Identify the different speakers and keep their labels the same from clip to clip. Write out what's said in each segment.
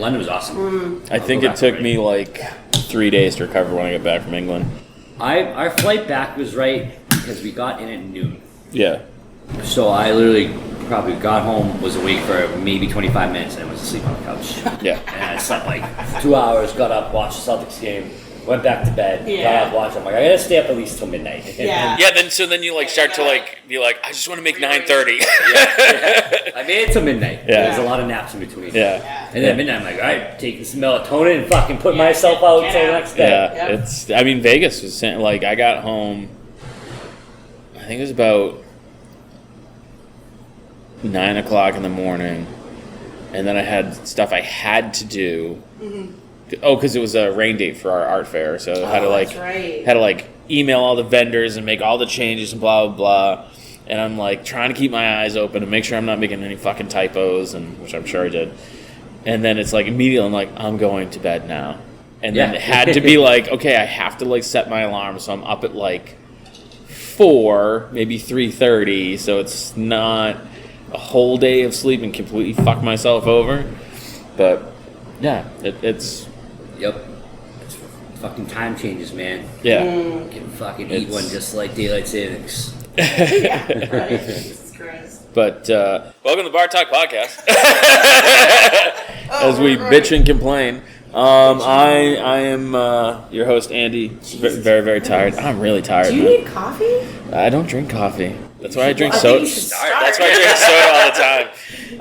Speaker 1: London was awesome.
Speaker 2: I think it took me like 3 days to recover when I got back from England.
Speaker 1: Our flight back was right because we got in at noon.
Speaker 2: Yeah.
Speaker 1: So I literally probably got home, was awake for maybe 25 minutes, and was asleep on the couch.
Speaker 2: Yeah.
Speaker 1: And I slept like 2 hours, got up, watched the Celtics game, went back to bed, got up, watched. I'm like, I gotta stay up at least till midnight.
Speaker 3: Yeah.
Speaker 2: Yeah. Then you like start to like be like, I just want to make 9:30.
Speaker 1: I made it till midnight.
Speaker 2: Yeah.
Speaker 1: There's a lot of naps in between.
Speaker 2: Yeah.
Speaker 1: And then at midnight, I'm like, all right, taking some melatonin and fucking put myself out till the next day.
Speaker 2: Yeah. It's. I mean, Vegas was like I got home. I think it was about 9 o'clock in the morning, and then I had stuff I had to do. Oh, because it was a rain date for our art fair, so I had to email all the vendors and make all the changes and blah blah blah. And I'm like trying to keep my eyes open and make sure I'm not making any fucking typos, and which I'm sure I did. And then it's like immediately I'm like, I'm going to bed now. And then it had to be like, okay, I have to like set my alarm, so I'm up at like 4, maybe 3:30, so it's not a whole day of sleep and completely fuck myself over. But yeah, it's.
Speaker 1: Yep. It's fucking time changes, man.
Speaker 2: Yeah.
Speaker 1: You can fucking eat one just like daylight savings.
Speaker 3: Jesus Christ.
Speaker 2: But welcome to the Bar Talk Podcast. As we bitch and complain. I am your host, Andy. Very, very tired. I'm really tired.
Speaker 3: Do you need coffee?
Speaker 2: I don't drink coffee. That's why I drink soda.
Speaker 3: That's
Speaker 2: why I drink soda all the time.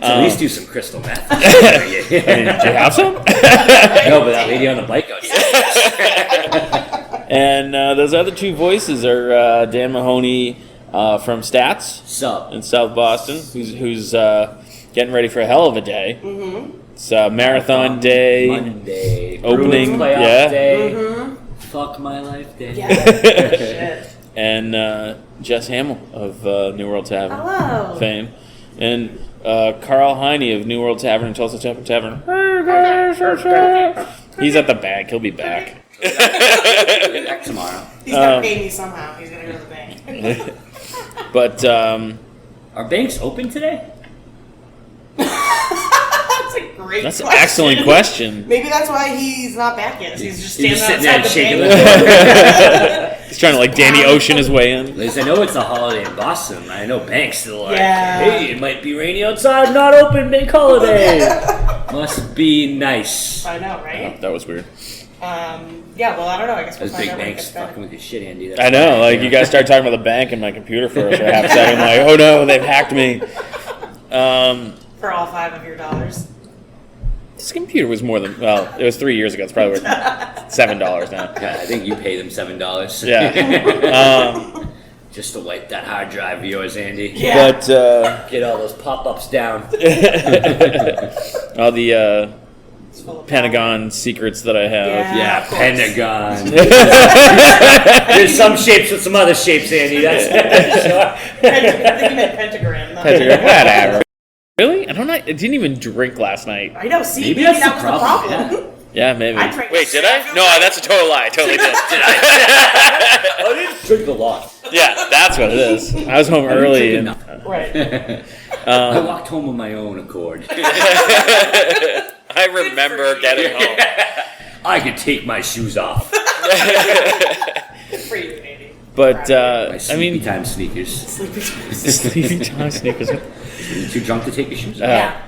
Speaker 1: So at least do some crystal meth.
Speaker 2: Do you have some?
Speaker 1: No, but that lady on the bike outside.
Speaker 2: And those other two voices are Dan Mahoney from Stats
Speaker 1: Sup?
Speaker 2: in South Boston, who's getting ready for a hell of a day.
Speaker 3: Mm-hmm.
Speaker 2: It's marathon day,
Speaker 1: Monday,
Speaker 2: opening,
Speaker 1: playoff day, fuck my life day.
Speaker 3: Yeah.
Speaker 2: and Jess Hamill of New World Tavern
Speaker 3: Hello.
Speaker 2: fame, and Karl Heine of New World Tavern and Tulsa Tavern. He's at the bank. He'll be back.
Speaker 1: Back tomorrow.
Speaker 3: He's gonna pay me somehow. He's gonna go to the bank.
Speaker 2: But
Speaker 1: Are banks open today?
Speaker 3: That's a great
Speaker 2: that's an
Speaker 3: question.
Speaker 2: excellent question.
Speaker 3: Maybe that's why he's not back yet. He's just
Speaker 1: He's
Speaker 3: standing
Speaker 1: just
Speaker 3: outside
Speaker 1: sitting
Speaker 3: the
Speaker 1: there shaking
Speaker 3: bank.
Speaker 2: He's trying to like Danny Ocean his way in.
Speaker 1: Liz, I know it's a holiday in Boston. I know banks still like,
Speaker 3: Yeah.
Speaker 1: hey, it might be rainy outside, not open, bank holiday. Must be nice.
Speaker 3: I know, right?
Speaker 2: That was weird.
Speaker 3: Yeah, well, I don't know. I guess we'll
Speaker 1: Those
Speaker 3: find
Speaker 1: big
Speaker 3: out when it
Speaker 1: banks
Speaker 3: gets better.
Speaker 1: fucking with your shit, Andy.
Speaker 2: I know, like you guys start talking about the bank and my computer froze for half a second. Like, oh no, they've hacked me.
Speaker 3: For all 5 of your dollars.
Speaker 2: This computer was more than it was 3 years ago. It's probably worth $7 now.
Speaker 1: Yeah, I think you pay them $7.
Speaker 2: Yeah.
Speaker 1: Just to wipe that hard drive of yours, Andy.
Speaker 3: Yeah.
Speaker 2: But
Speaker 1: Get all those pop-ups down.
Speaker 2: all the
Speaker 3: It's full of
Speaker 2: Pentagon secrets that I have.
Speaker 1: Yeah,
Speaker 3: of course.
Speaker 1: Pentagon. There's some shapes with some other shapes, Andy. That's sure.
Speaker 3: I think you meant pentagram. Not
Speaker 2: Pentagram, whatever. Really? I didn't even drink last night.
Speaker 3: I know. See,
Speaker 1: Maybe
Speaker 3: maybe
Speaker 1: that's
Speaker 3: that
Speaker 1: the
Speaker 3: was
Speaker 1: problem,
Speaker 3: the problem.
Speaker 2: Yeah, maybe.
Speaker 3: I drank
Speaker 2: Wait, did I? No, that's a total lie. I totally did.
Speaker 1: I didn't drink a lot.
Speaker 2: Yeah, that's what it is. I was home early. And,
Speaker 3: Right.
Speaker 1: I walked home on my own accord.
Speaker 2: I remember getting home.
Speaker 1: I could take my shoes off.
Speaker 3: Good for you, Andy.
Speaker 2: But,
Speaker 1: My
Speaker 2: I
Speaker 1: sleepy
Speaker 2: mean,
Speaker 1: time sneakers.
Speaker 2: sleepy time sneakers.
Speaker 1: Are you too drunk to take your shoes off?
Speaker 3: Yeah.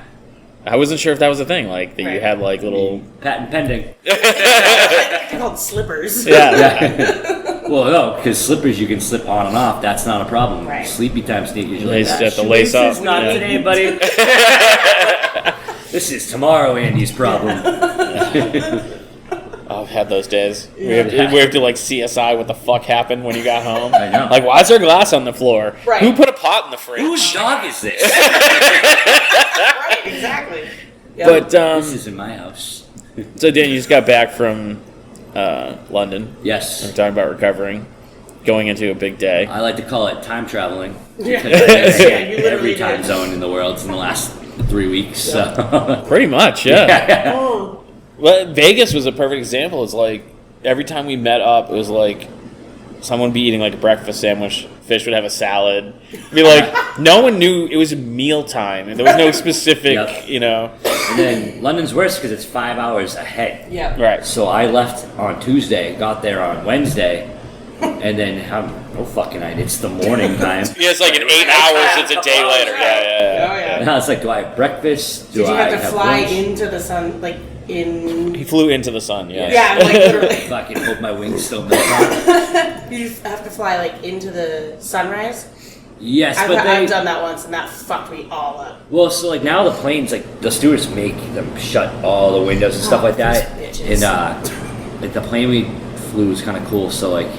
Speaker 2: I wasn't sure if that was a thing, like that you had like little.
Speaker 1: Patent pending.
Speaker 3: They're called slippers.
Speaker 2: Yeah.
Speaker 1: Well, no, because slippers you can slip on and off. That's not a problem.
Speaker 3: Right.
Speaker 1: Sleepy time sneakers. You're
Speaker 2: Lace-
Speaker 1: like,
Speaker 2: have to lace
Speaker 1: shoelaces,
Speaker 2: up,
Speaker 1: Not
Speaker 2: yeah.
Speaker 1: today, buddy. This is tomorrow, Andy's problem.
Speaker 2: I've had those days. We have to like CSI what the fuck happened when you got home.
Speaker 1: I know.
Speaker 2: Like, why is there glass on the floor?
Speaker 3: Right.
Speaker 2: Who put a pot in the fridge?
Speaker 1: Whose dog is this?
Speaker 3: Right, exactly. Yeah.
Speaker 2: But
Speaker 1: This is in my house.
Speaker 2: so Dan, you just got back from London.
Speaker 1: Yes.
Speaker 2: We're talking about recovering, going into a big day.
Speaker 1: I like to call it time traveling.
Speaker 3: Yeah.
Speaker 1: Because I've been
Speaker 3: Yeah, you literally
Speaker 1: every time
Speaker 3: did.
Speaker 1: zone in the world in the last 3 weeks. So.
Speaker 2: Pretty much, yeah.
Speaker 3: Oh.
Speaker 2: Well, Vegas was a perfect example. It's like every time we met up, it was like someone would be eating like a breakfast sandwich. Fish would have a salad. Be like, no one knew it was mealtime. There was no specific, you know.
Speaker 1: And then London's worse because it's 5 hours ahead.
Speaker 3: Yeah.
Speaker 2: Right.
Speaker 1: So I left on Tuesday, got there on Wednesday, and then no fucking idea. It's the morning time.
Speaker 2: Yeah, it's like in 8 hours. It's a day later. Yeah.
Speaker 3: Oh, yeah.
Speaker 1: And I was like, do I have breakfast?
Speaker 3: Did you have to fly
Speaker 1: lunch?
Speaker 3: into the sun, like in?
Speaker 2: He flew into the sun. Yeah.
Speaker 3: Yeah, like literally.
Speaker 1: Fucking hope my wings still melt out.
Speaker 3: You have to fly like into the sunrise.
Speaker 1: Yes,
Speaker 3: I've
Speaker 1: but
Speaker 3: done that once, and that fucked me all up.
Speaker 1: Well, so like now the planes, like the stewards make them shut all the windows and stuff like that.
Speaker 3: These bitches.
Speaker 1: And like the plane we flew was kind of cool. So like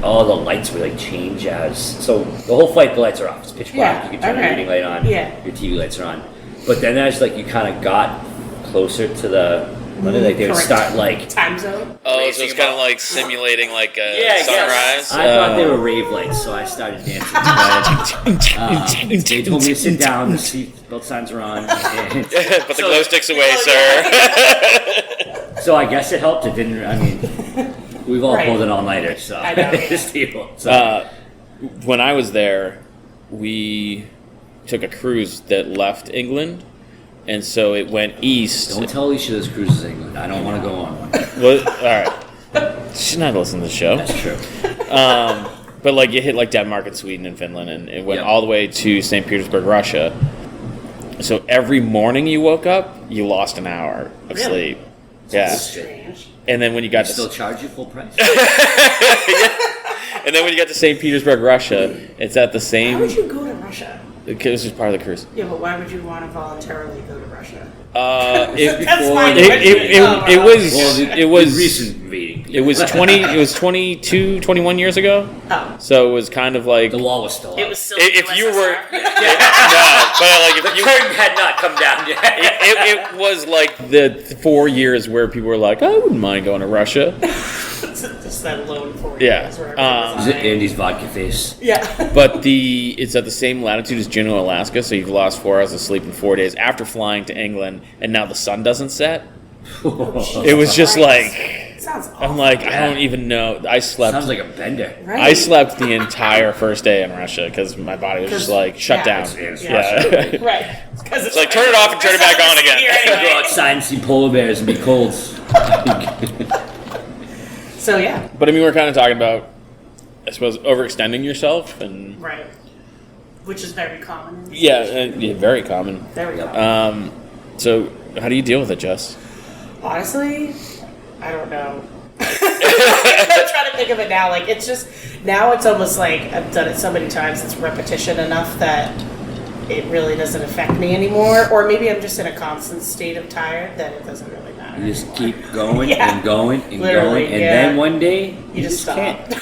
Speaker 1: all the lights would like change as. So the whole flight, the lights are off. It's pitch black.
Speaker 3: Yeah,
Speaker 1: You can turn your reading light on.
Speaker 3: Yeah.
Speaker 1: Your TV lights are on. But then as like you kind of got closer to the, like they would
Speaker 3: Correct.
Speaker 1: start like.
Speaker 3: Time zone.
Speaker 2: Oh, so it's kind of like simulating like a
Speaker 1: Yes.
Speaker 2: sunrise.
Speaker 1: I thought they were rave lights, so I started dancing. They told me to sit down. The seat belt signs were on. And
Speaker 2: Put the glow sticks away, sir.
Speaker 1: so I guess it helped. It didn't. I mean, we've all pulled an all-nighter, so
Speaker 3: I know, yeah.
Speaker 1: this deal. So.
Speaker 2: When I was there, we took a cruise that left England, and so it went east.
Speaker 1: Don't tell Alicia this cruise is England. I don't want to go on one.
Speaker 2: Well, all right. She's not listening to the show.
Speaker 1: That's true.
Speaker 2: But like it hit like Denmark and Sweden and Finland, and it went
Speaker 1: Yep.
Speaker 2: all the way to St. Petersburg, Russia. So every morning you woke up, you lost an hour of
Speaker 3: Really?
Speaker 2: sleep. Yeah,
Speaker 3: Strange.
Speaker 2: and then when you got
Speaker 1: Still
Speaker 2: to
Speaker 1: charge you full price?
Speaker 2: and then when you got to St. Petersburg, Russia, it's at the
Speaker 3: Why
Speaker 2: same.
Speaker 3: would you go to Russia?
Speaker 2: This is part of the cruise.
Speaker 3: Yeah, but why would you want to voluntarily go to Russia?
Speaker 2: It
Speaker 3: That's
Speaker 1: before
Speaker 3: my
Speaker 1: they-
Speaker 3: question.
Speaker 2: it was
Speaker 1: Well,
Speaker 2: it was
Speaker 1: recent invading.
Speaker 2: it was 22, 21 years ago.
Speaker 3: Oh,
Speaker 2: So it was kind of like
Speaker 1: The wall was still up.
Speaker 3: it was still.
Speaker 2: if you were
Speaker 3: USSR?
Speaker 2: no, but like
Speaker 1: The
Speaker 2: if you
Speaker 1: curtain had not come down yet.
Speaker 2: it was like the 4 years where people were like, I wouldn't mind going to Russia.
Speaker 3: Just that lone 4
Speaker 2: Yeah.
Speaker 3: years where everyone was
Speaker 1: Is it
Speaker 3: like-
Speaker 1: Andy's vodka face?
Speaker 3: Yeah.
Speaker 2: But it's at the same latitude as Juneau, Alaska, so you've lost 4 hours of sleep in 4 days after flying to England, and now the sun doesn't set. It was just like,
Speaker 3: Sounds awful.
Speaker 2: I'm like, I don't even know. I slept.
Speaker 1: Sounds like a bender.
Speaker 3: Right.
Speaker 2: I slept the entire first day in Russia because my body was just like shut down.
Speaker 1: It's
Speaker 2: Yeah.
Speaker 3: Right. Because
Speaker 2: It's like turn it off and turn it back on again.
Speaker 1: Go outside and see polar bears and be cold.
Speaker 3: So yeah.
Speaker 2: But I mean, we're kind of talking about, I suppose, overextending yourself, and
Speaker 3: Right. Which is very common.
Speaker 2: yeah, very common.
Speaker 3: Very common.
Speaker 2: So how do you deal with it, Jess?
Speaker 3: Honestly, I don't know. I'm trying to think of it now. Like it's just now it's almost like I've done it so many times. It's repetition enough that it really doesn't affect me anymore. Or maybe I'm just in a constant state of tired that it doesn't really matter.
Speaker 1: You just
Speaker 3: anymore.
Speaker 1: keep going
Speaker 3: Yeah.
Speaker 1: and going and
Speaker 3: Literally,
Speaker 1: going, and
Speaker 3: yeah.
Speaker 1: then one day
Speaker 3: You just stop.
Speaker 1: can't.
Speaker 2: Do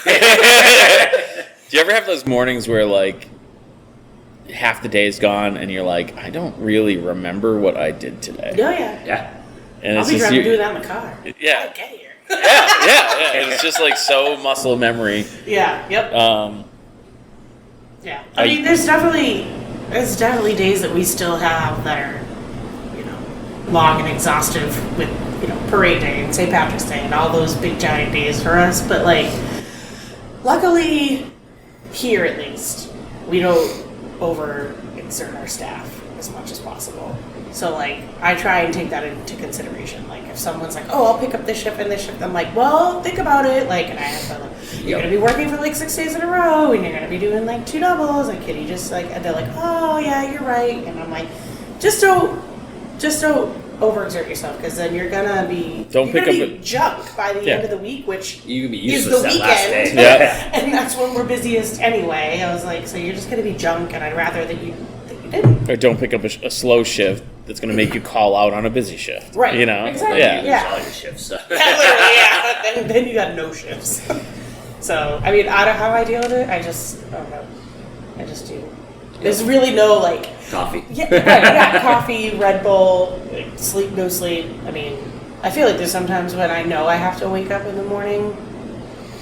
Speaker 2: you ever have those mornings where like half the day is gone and you're like, I don't really remember what I did today?
Speaker 3: Oh yeah.
Speaker 1: Yeah.
Speaker 2: And
Speaker 3: I'll
Speaker 2: it's
Speaker 3: be
Speaker 2: just
Speaker 3: trying to do that in the car.
Speaker 2: Yeah.
Speaker 3: How did I get here?
Speaker 2: yeah. And it's just like so muscle memory.
Speaker 3: Yeah. Yep. Yeah. I mean, there's definitely days that we still have that are, long and exhaustive with, Parade Day and St. Patrick's Day and all those big giant days for us. But like, luckily, here at least, we don't overexert our staff as much as possible. So like, I try and take that into consideration. Like, if someone's like, "Oh, I'll pick up this shift and this shift," I'm like, "Well, think about it." Like, and I have to like, you're gonna be working for like 6 days in a row, and you're gonna be doing like 2 doubles. Like, can you just like? And they're like, "Oh, yeah, you're right." And I'm like, just don't overexert yourself, because then you're gonna be junk by the end of the week, which
Speaker 1: You can be
Speaker 3: is
Speaker 1: useless
Speaker 3: the
Speaker 1: that last
Speaker 3: weekend.
Speaker 1: day.
Speaker 2: Yeah.
Speaker 3: And that's when we're busiest anyway. I was like, so you're just gonna be junk, and I'd rather that you didn't.
Speaker 2: Or don't pick up a slow shift that's going to make you call out on a busy shift.
Speaker 3: Right.
Speaker 2: You know?
Speaker 3: Exactly.
Speaker 2: Yeah.
Speaker 3: Yeah.
Speaker 1: All your shifts. So.
Speaker 3: Yeah, literally, yeah. Then you got no shifts. So, I mean, out of how I deal with it, I don't know. I just do. There's really no, like...
Speaker 1: Coffee.
Speaker 3: Yeah, right, yeah, coffee, Red Bull, sleep, no sleep. I mean, I feel like there's sometimes when I know I have to wake up in the morning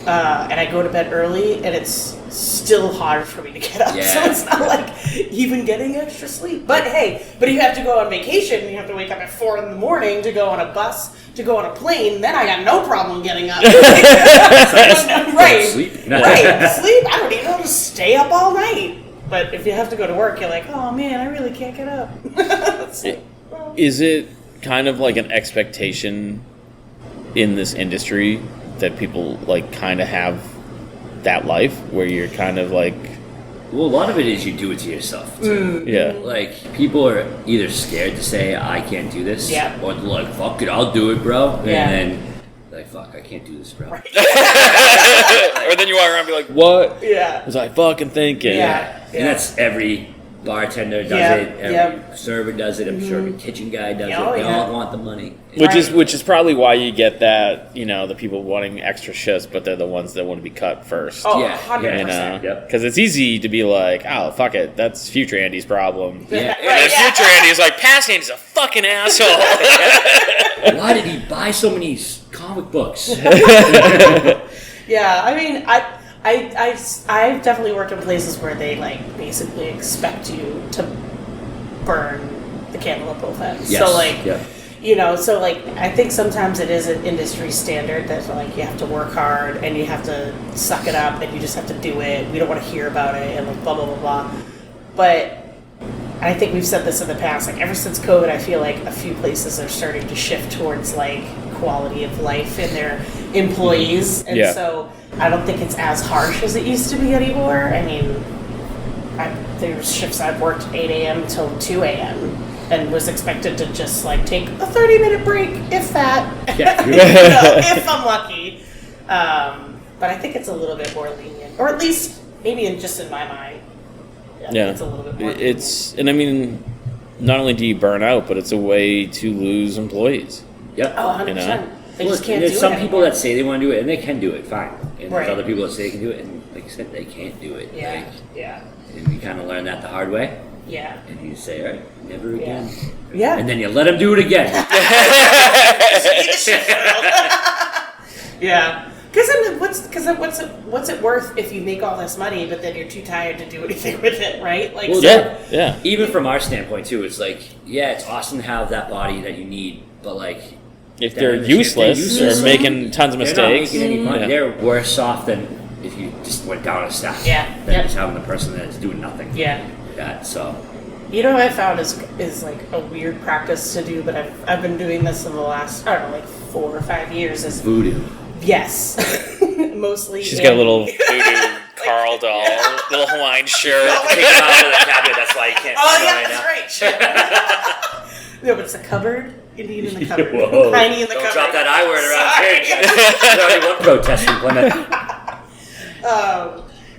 Speaker 3: and I go to bed early, and it's still hard for me to get up.
Speaker 1: Yeah.
Speaker 3: So it's not like even getting extra sleep. But hey, but if you have to go on vacation, and you have to wake up at 4 in the morning to go on a bus, to go on a plane, then I got no problem getting up. Right.
Speaker 1: Sleep.
Speaker 3: Right. Sleep. I don't even know how to stay up all night. But if you have to go to work, you're like, oh man, I really can't get up.
Speaker 2: Is it kind of like an expectation in this industry that people like kind of have that life where you're kind of like,
Speaker 1: Well, a lot of it is you do it to yourself too.
Speaker 2: yeah,
Speaker 1: Like, people are either scared to say, I can't do this,
Speaker 3: Yeah.
Speaker 1: or like, fuck it, I'll do it, bro.
Speaker 3: Yeah.
Speaker 1: And then, like, fuck, I can't do this, bro.
Speaker 2: or then you walk around and be like, what
Speaker 3: Yeah.
Speaker 2: was I fucking thinking?
Speaker 3: Yeah.
Speaker 1: And that's every bartender does
Speaker 3: Yeah,
Speaker 1: it, every server does it, I'm sure every kitchen guy does
Speaker 3: Oh,
Speaker 1: it. They
Speaker 3: yeah.
Speaker 1: all want the money.
Speaker 2: Which is probably why you get that, you know, the people wanting extra shifts, but they're the ones that want to be cut first.
Speaker 3: Oh,
Speaker 1: Yeah,
Speaker 3: 100%.
Speaker 2: You know,
Speaker 1: Yep.
Speaker 2: because it's easy to be like, oh, fuck it, that's future Andy's problem.
Speaker 1: Yeah.
Speaker 2: And then future Andy's like, past Andy's a fucking asshole.
Speaker 1: Why did he buy so many comic books?
Speaker 3: Yeah, I mean, I've definitely worked in places where they like basically expect you to burn the candle at both ends.
Speaker 1: Yes.
Speaker 3: So like,
Speaker 1: Yeah.
Speaker 3: you know, so like I think sometimes it is an industry standard that like you have to work hard and you have to suck it up and you just have to do it. We don't want to hear about it and like blah blah blah blah. But I think we've said this in the past. Like ever since COVID, I feel like a few places are starting to shift towards like quality of life in their employees, and
Speaker 2: Yeah.
Speaker 3: so I don't think it's as harsh as it used to be anymore. I mean, there's shifts I've worked 8 a.m. till 2 a.m. and was expected to just like take a 30-minute break, if that,
Speaker 1: Yeah.
Speaker 3: you know, if I'm lucky. But I think it's a little bit more lenient, or at least maybe just in my mind.
Speaker 2: Yeah,
Speaker 3: It's a little bit more.
Speaker 2: it's, and I mean, not only do you burn out, but it's a way to lose employees.
Speaker 1: Yep.
Speaker 3: Oh, 100%.
Speaker 2: You know?
Speaker 3: They just can't
Speaker 1: there's
Speaker 3: do
Speaker 1: some
Speaker 3: it
Speaker 1: people
Speaker 3: anymore.
Speaker 1: that say they want to do it, and they can do it, fine. And
Speaker 3: Right.
Speaker 1: there's other people that say they can do it, and like I said, they can't do it.
Speaker 3: Yeah,
Speaker 1: Like,
Speaker 3: yeah,
Speaker 1: and you kind of learn that the hard way,
Speaker 3: yeah.
Speaker 1: and you say, all right, never again.
Speaker 3: Yeah.
Speaker 1: And then you let them do it again.
Speaker 3: Yeah. Because then what's it worth if you make all this money, but then you're too tired to do anything with it, right? Like,
Speaker 1: Well,
Speaker 3: so-
Speaker 2: Yeah.
Speaker 1: Even from our standpoint too, it's like, yeah, it's awesome to have that body that you need, but like,
Speaker 2: If
Speaker 1: then
Speaker 2: they're
Speaker 1: in the shift,
Speaker 2: useless or making tons of
Speaker 1: they're not
Speaker 2: mistakes,
Speaker 1: making any money.
Speaker 2: yeah.
Speaker 1: They're worse off than if you just went down a staff.
Speaker 3: Yeah,
Speaker 1: Than
Speaker 3: yeah.
Speaker 1: just having the person that's doing nothing.
Speaker 3: Yeah.
Speaker 1: That so.
Speaker 3: You know what I found is like a weird practice to do, but I've been doing this in the last, I don't know, like 4 or 5 years. Is
Speaker 1: Voodoo.
Speaker 3: yes, mostly.
Speaker 2: She's got a little voodoo Karl doll, little Hawaiian shirt.
Speaker 1: Take them out of the cabinet. That's why you can't.
Speaker 3: Oh
Speaker 1: see
Speaker 3: yeah,
Speaker 1: it
Speaker 3: that's
Speaker 1: right
Speaker 3: right. Shit. No, but it's a cupboard. Indian in the cupboard.
Speaker 1: Whoa.
Speaker 3: Tiny in the
Speaker 1: Don't
Speaker 3: cupboard.
Speaker 1: drop that I word around
Speaker 3: Sorry.
Speaker 1: here. There's already one protest in Plymouth.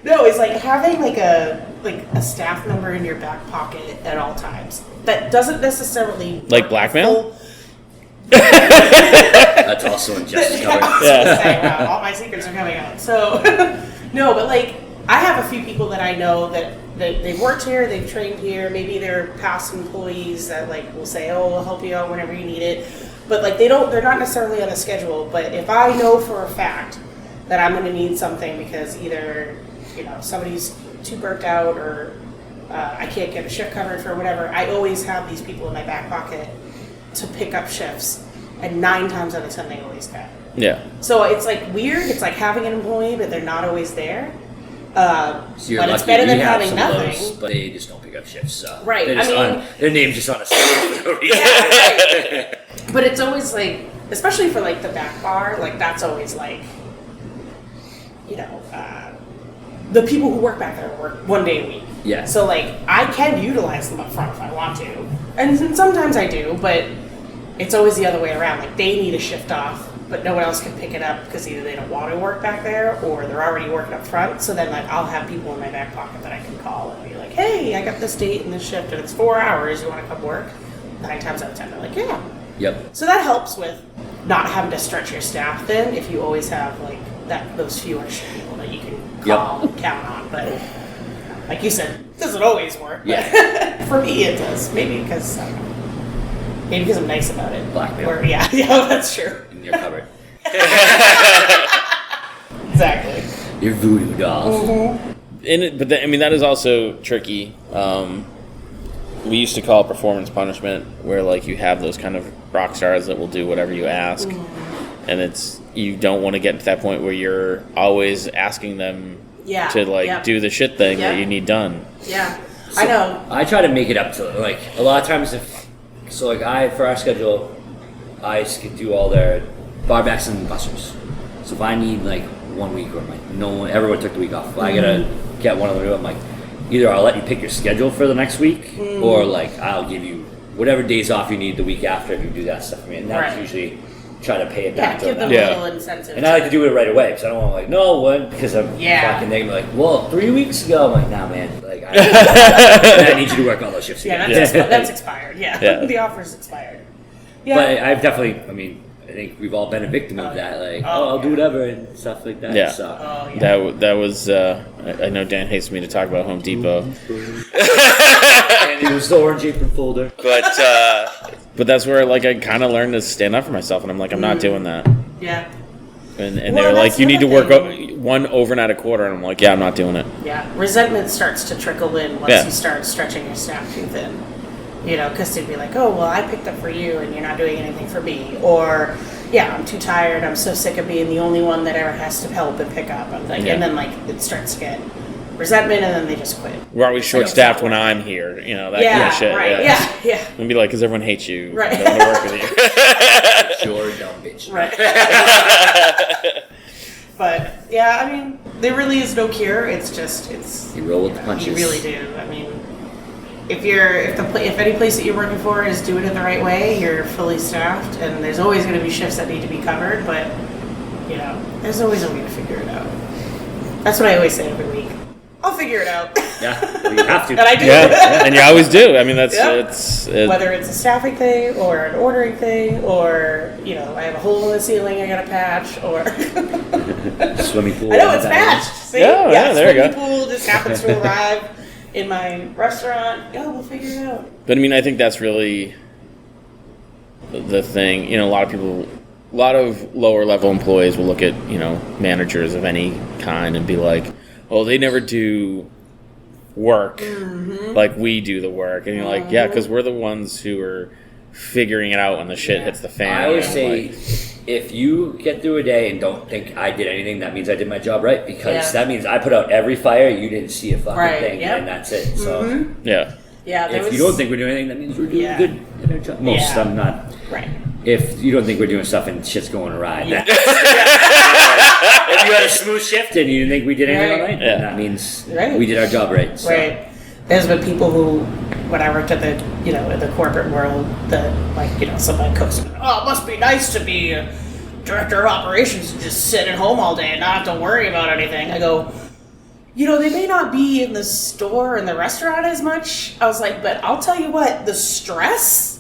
Speaker 3: No, it's like having like a staff member in your back pocket at all times. That doesn't necessarily
Speaker 2: Like
Speaker 3: work
Speaker 2: blackmail?
Speaker 3: full-
Speaker 1: That's also in Jess's
Speaker 3: I
Speaker 1: cupboard.
Speaker 3: was gonna say, wow, all my secrets are coming out. So, no, but like I have a few people that I know that they've worked here, they've trained here. Maybe they're past employees that like will say, "Oh, we'll help you out whenever you need it." But like they're not necessarily on a schedule. But if I know for a fact that I'm going to need something because either somebody's too burnt out or I can't get a shift covered for whatever, I always have these people in my back pocket to pick up shifts, and 9 times out of 10 they always can.
Speaker 2: Yeah.
Speaker 3: So it's like weird. It's like having an employee, but they're not always there.
Speaker 1: So you're
Speaker 3: But it's
Speaker 1: lucky
Speaker 3: better
Speaker 1: we
Speaker 3: than
Speaker 1: have
Speaker 3: having
Speaker 1: some
Speaker 3: nothing.
Speaker 1: of those, but they just don't pick up shifts. So
Speaker 3: Right,
Speaker 1: they're just
Speaker 3: I mean-
Speaker 1: their name's just on a schedule for no reason.
Speaker 3: Right. But it's always like, especially for like the back bar, like that's always like, the people who work back there work 1 day a week.
Speaker 1: Yeah.
Speaker 3: So like I can utilize them up front if I want to, and sometimes I do, but it's always the other way around. Like they need a shift off, but no one else can pick it up because either they don't want to work back there or they're already working up front. So then like I'll have people in my back pocket that I can call and be like, hey, I got this date and this shift and it's 4 hours. You want to come work? 9 times out of 10, they're like, yeah.
Speaker 1: Yep.
Speaker 3: So that helps with not having to stretch your staff thin if you always have like those few extra people that you can call and count on. But like you said, it doesn't always work.
Speaker 1: Yeah.
Speaker 3: For me, it does. Maybe because I don't know. Maybe because I'm nice about it.
Speaker 1: Blackmail.
Speaker 3: Or, yeah, that's true.
Speaker 1: In your cupboard.
Speaker 3: Exactly. Exactly.
Speaker 1: Your voodoo dolls.
Speaker 2: But that is also tricky. We used to call it performance punishment, where like you have those kind of rock stars that will do whatever you ask, and you don't want to get to that point where you're always asking them to do the shit thing that you need done.
Speaker 3: Yeah,
Speaker 1: So
Speaker 3: I know.
Speaker 1: I try to make it up to like a lot of times for our schedule, I could do all their barbacks and busters. So if I need like 1 week or everyone took the week off, if I gotta get one of them, I'm like, either I'll let you pick your schedule for the next week, or like I'll give you whatever days off you need the week after if you do that stuff for me. And that's usually try to pay it back to
Speaker 3: give them a little incentive.
Speaker 1: And I like to do it right away because I don't want to like, no, what? Because I'm fucking they're gonna be like, well, 3 weeks ago. I'm like, nah, man. Like, I need you to work all those shifts again.
Speaker 3: That's expired. Yeah. The offer's expired. Yeah.
Speaker 1: But I've definitely, I think we've all been a victim of that. Like, I'll do whatever and stuff like that.
Speaker 2: Yeah.
Speaker 1: So.
Speaker 2: That was, I know Dan hates me to talk about Home Depot.
Speaker 1: And it was the orange apron folder.
Speaker 2: But that's where like I kind of learned to stand up for myself, and I'm like, I'm not doing that.
Speaker 3: Yeah.
Speaker 2: And they're like, you need to work one overnight a quarter, and I'm like, yeah, I'm not doing it.
Speaker 3: Yeah. Resentment starts to trickle in once you start stretching your staff too thin. You know, because they'd be like, oh, well, I picked up for you and you're not doing anything for me. Or, I'm too tired. I'm so sick of being the only one that ever has to help and pick up. I'm like, and then like it starts to get resentment, and then they just quit.
Speaker 2: We're always short-staffed when I'm here, that kind of shit.
Speaker 3: Right. Yeah.
Speaker 2: And be like, because everyone hates you.
Speaker 3: Right.
Speaker 2: They don't want to work with you.
Speaker 1: You're a dumb bitch.
Speaker 3: Right. But I mean, there really is no cure. It's just
Speaker 1: you roll with the punches.
Speaker 3: You really do. I mean, if any place that you're working for is doing it the right way, you're fully staffed, and there's always going to be shifts that need to be covered. But there's always a way to figure it out. That's what I always say every week. I'll figure it out.
Speaker 1: Yeah, well, you have to.
Speaker 3: And I do.
Speaker 2: Yeah, and you always do. I mean, that's
Speaker 3: whether it's a staffing thing or an ordering thing, or I have a hole in the ceiling I got to patch, or
Speaker 1: swimming pool.
Speaker 3: I know it's patched. See,
Speaker 2: there you go.
Speaker 3: Swimming pool just happens to arrive in my restaurant. We'll figure it out.
Speaker 2: But I mean, I think that's really the thing. A lot of lower level employees will look at managers of any kind and be like, oh, they never do work like we do the work. And you're like, yeah, because we're the ones who are figuring it out when the shit hits the fan.
Speaker 1: I always say, if you get through a day and don't think I did anything, that means I did my job right, because that means I put out every fire, you didn't see a fucking thing, and that's it. So if you don't think we're doing anything, that means we're doing good at our job. Most of them not.
Speaker 3: Right.
Speaker 1: If you don't think we're doing stuff and shit's going awry, if you had a smooth shift and you didn't think we did anything all right, then that means we did our job right. So.
Speaker 3: Right. There's been people who, when I worked at the in the corporate world, that somebody cooks. Oh, it must be nice to be a director of operations and just sit at home all day and not have to worry about anything. I go, they may not be in the store and the restaurant as much. I was like, but I'll tell you what, the stress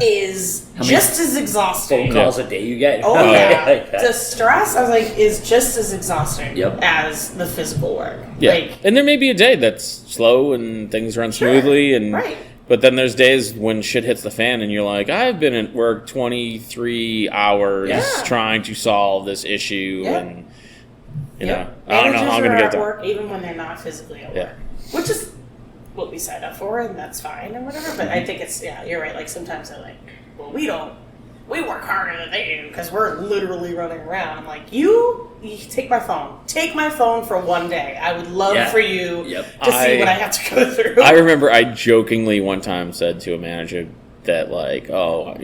Speaker 3: is just as exhausting.
Speaker 1: Phone calls a day you get.
Speaker 3: Oh yeah, like the stress, I was like, is just as exhausting as the physical work.
Speaker 2: Yeah, and there may be a day that's slow and things run smoothly, but then there's days when shit hits the fan and you're like, I've been at work 23 hours trying to solve this issue, and I don't know how I'm gonna get it done.
Speaker 3: Work even when they're not physically at work, which is what we signed up for, and that's fine and whatever. But I think it's you're right. Like sometimes they're like, well, we work harder than they do because we're literally running around. I'm like, you take my phone for one day. I would love for you to see what I have to go through.
Speaker 2: I remember I jokingly one time said to a manager that like, oh,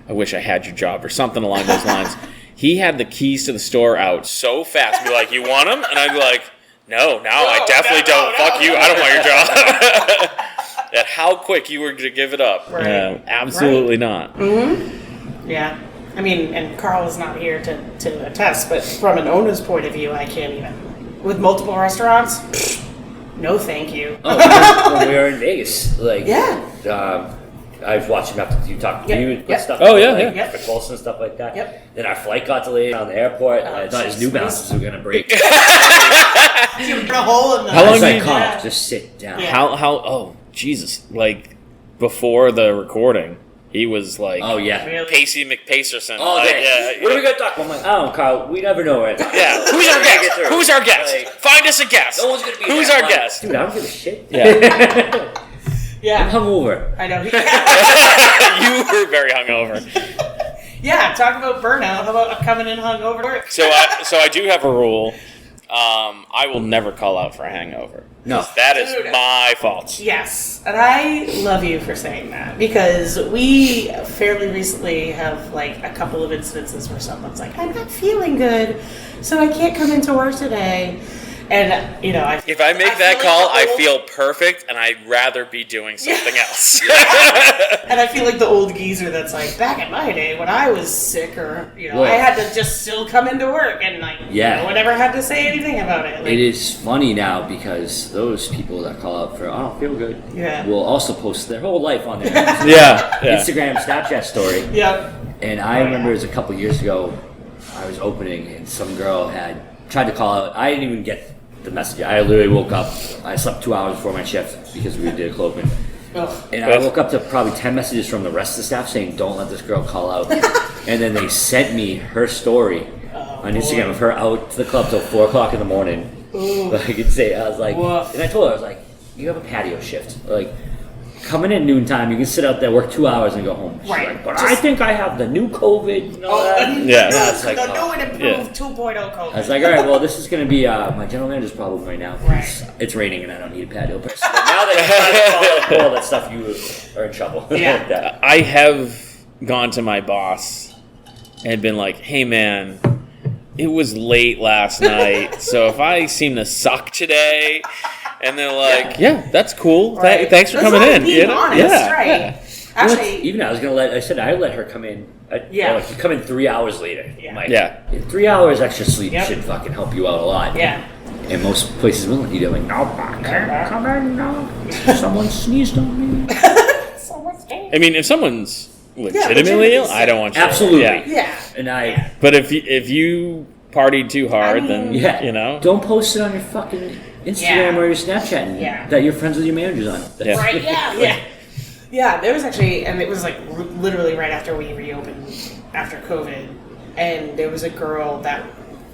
Speaker 2: I wish I had your job or something along those lines. He had the keys to the store out so fast, be like, you want them? And I'd be like, no, I definitely don't. Fuck you. I don't want your job. That how quick you were to give it up.
Speaker 3: Right.
Speaker 2: Absolutely not.
Speaker 3: Mm-hmm. Yeah. I mean, and Karl is not here to attest, but from an owner's point of view, I can't even. With multiple restaurants, no thank you.
Speaker 1: When we were in Vegas, I was watching after you talked to you and stuff.
Speaker 2: Oh, yeah.
Speaker 1: For Colson and stuff like that.
Speaker 3: Yep.
Speaker 1: Then our flight got delayed on the airport. I thought his New Balances were going to break.
Speaker 3: You put a hole in the
Speaker 2: How long
Speaker 1: did you just sit down?
Speaker 2: How, oh, Jesus. Like, before the recording, He was like,
Speaker 1: Oh yeah.
Speaker 3: Really?
Speaker 2: Pacey McPacerson.
Speaker 1: Oh
Speaker 2: like,
Speaker 1: yeah. What are we gonna talk about? I'm like, oh, Carl, we never know right now.
Speaker 2: Yeah. Who's our guest? Who's our guest?
Speaker 1: Like,
Speaker 2: Find us a guest.
Speaker 1: no one's gonna be
Speaker 2: Who's
Speaker 1: there.
Speaker 2: our
Speaker 1: Like,
Speaker 2: guest?
Speaker 1: Dude, I don't give a shit.
Speaker 2: Yeah.
Speaker 1: I'm
Speaker 3: Yeah,
Speaker 1: hungover.
Speaker 3: I know.
Speaker 2: You were very hungover.
Speaker 3: Yeah, talk about burnout. How about coming in hungover to work?
Speaker 2: So I do have a rule. I will never call out for a hangover.
Speaker 1: No.
Speaker 2: That is
Speaker 3: Dude.
Speaker 2: my fault.
Speaker 3: Yes, and I love you for saying that because we fairly recently have like a couple of incidences where someone's like, "I'm not feeling good, so I can't come into work today," and you know,
Speaker 2: If I make that call, I feel perfect, and I'd rather be doing something else.
Speaker 3: and I feel like the old geezer that's like, back in my day when I was sick or you know,
Speaker 1: Well-
Speaker 3: I had to just still come into work and like,
Speaker 1: Yeah.
Speaker 3: no one ever had to say anything about it. Like,
Speaker 1: It is funny now because those people that call out for I don't feel good
Speaker 3: Yeah.
Speaker 1: will also post their whole life on their
Speaker 2: yeah.
Speaker 1: Instagram, Snapchat story.
Speaker 3: Yep.
Speaker 1: And I remember it was a couple years ago, I was opening and some girl had tried to call out. I didn't even get the message. I literally woke up. I slept 2 hours before my shift because we did a clothing.
Speaker 3: Ugh.
Speaker 1: And I woke up to probably 10 messages from the rest of the staff saying, don't let this girl call out. And then they sent me her story on Instagram of her out to the club till 4 o'clock in the morning.
Speaker 3: Ooh.
Speaker 1: Like I could say, I was like,
Speaker 3: Woof.
Speaker 1: and I told her, I was like, you have a patio shift. Like, coming in noontime, you can sit out there, work 2 hours, and go home. She's
Speaker 3: Right.
Speaker 1: like, but
Speaker 3: Just-
Speaker 1: I think I have the new COVID. And all that.
Speaker 2: Yeah.
Speaker 1: Yeah, it's like,
Speaker 3: the
Speaker 1: oh.
Speaker 3: new and improved 2.0 COVID.
Speaker 1: I was like, all right, well, this is going to be my general manager's problem right now.
Speaker 3: Right.
Speaker 1: It's raining and I don't need a patio person. But now that you try to all that stuff, you are in trouble.
Speaker 3: Yeah.
Speaker 1: Like that.
Speaker 2: I have gone to my boss and been like, hey, man, it was late last night, so if I seem to suck today, and they're like, yeah, that's cool.
Speaker 3: Right.
Speaker 2: Thanks for
Speaker 3: That's
Speaker 2: coming
Speaker 3: like
Speaker 2: in.
Speaker 3: being
Speaker 2: You know?
Speaker 3: honest,
Speaker 2: Yeah.
Speaker 3: right.
Speaker 2: Yeah.
Speaker 3: Actually,
Speaker 1: Even I was going to I let her come in.
Speaker 3: Yeah.
Speaker 1: Like, you come in 3 hours later.
Speaker 3: Yeah.
Speaker 1: I'm like,
Speaker 2: Yeah.
Speaker 1: 3 hours extra sleep
Speaker 3: Yep.
Speaker 1: should fucking help you out a lot.
Speaker 3: yeah.
Speaker 1: And most places will let you do like, no, I can't come in, no. Someone sneezed on me.
Speaker 2: I mean, if someone's legitimately
Speaker 3: legitimately
Speaker 2: ill, I don't want you.
Speaker 1: Absolutely.
Speaker 2: Yeah.
Speaker 3: Yeah.
Speaker 1: And I,
Speaker 3: Yeah.
Speaker 2: But if you partied too hard,
Speaker 3: I
Speaker 2: then
Speaker 3: mean-
Speaker 1: yeah,
Speaker 2: you know.
Speaker 1: don't post it on your fucking Instagram
Speaker 3: Yeah.
Speaker 1: or your Snapchat
Speaker 3: Yeah.
Speaker 1: that you're friends with your managers on.
Speaker 2: Yeah.
Speaker 3: Right, yeah, yeah. Yeah, there was actually, and it was like literally right after we reopened after COVID, and there was a girl that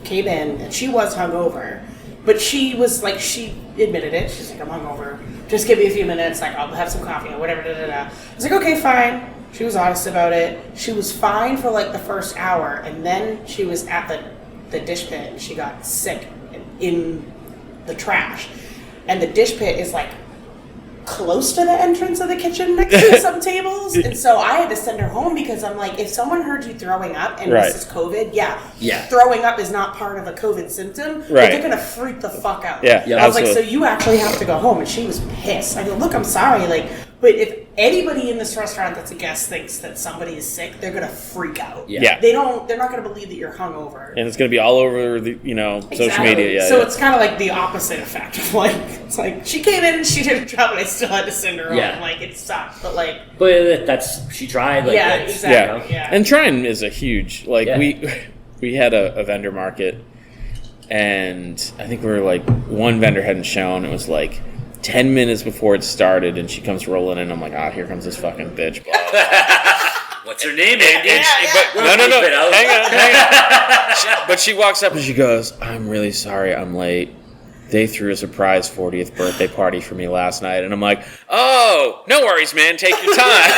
Speaker 3: came in, and she was hungover, but she was like, she admitted it, she's like, I'm hungover, just give me a few minutes, like, I'll have some coffee or whatever, da da da. I was like, okay, fine. She was honest about it. She was fine for like the first hour, and then she was at the dish pit, and she got sick in the trash. And the dish pit is like close to the entrance of the kitchen next to some tables, and so I had to send her home because I'm like, if someone heard you throwing up and
Speaker 2: Right.
Speaker 3: this is COVID, yeah,
Speaker 1: Yeah.
Speaker 3: throwing up is not part of a COVID symptom, but
Speaker 2: Right.
Speaker 3: they're gonna freak the fuck out.
Speaker 2: Yeah,
Speaker 1: Yeah,
Speaker 3: I was like, so
Speaker 2: absolutely.
Speaker 3: you actually have to go home, and she was pissed. I go, look, I'm sorry, like, but if anybody in this restaurant that's a guest thinks that somebody is sick, they're gonna freak out.
Speaker 2: Yeah.
Speaker 3: they're not gonna believe that you're hungover.
Speaker 2: And it's going to be all over the social
Speaker 3: Exactly.
Speaker 2: media. Yeah.
Speaker 3: So
Speaker 2: yeah.
Speaker 3: it's kind of like the opposite effect of like, it's like she came in and she did a job and I still had to send her
Speaker 1: Yeah.
Speaker 3: home. Like it sucked, but like,
Speaker 1: But that's, she tried. Like,
Speaker 3: yeah,
Speaker 1: that's,
Speaker 3: exactly.
Speaker 1: you know?
Speaker 3: Yeah.
Speaker 2: And trying is a huge like
Speaker 1: Yeah.
Speaker 2: we had a vendor market, and I think we were like one vendor hadn't shown. It was like 10 minutes before it started, and she comes rolling in. I'm like, here comes this fucking bitch. Blah, blah, blah.
Speaker 1: What's her name, Andy?
Speaker 2: But, no,
Speaker 1: Keep it out.
Speaker 2: hang on. But she walks up and she goes, I'm really sorry I'm late. They threw a surprise 40th birthday party for me last night. And I'm like, oh, no worries, man. Take your time.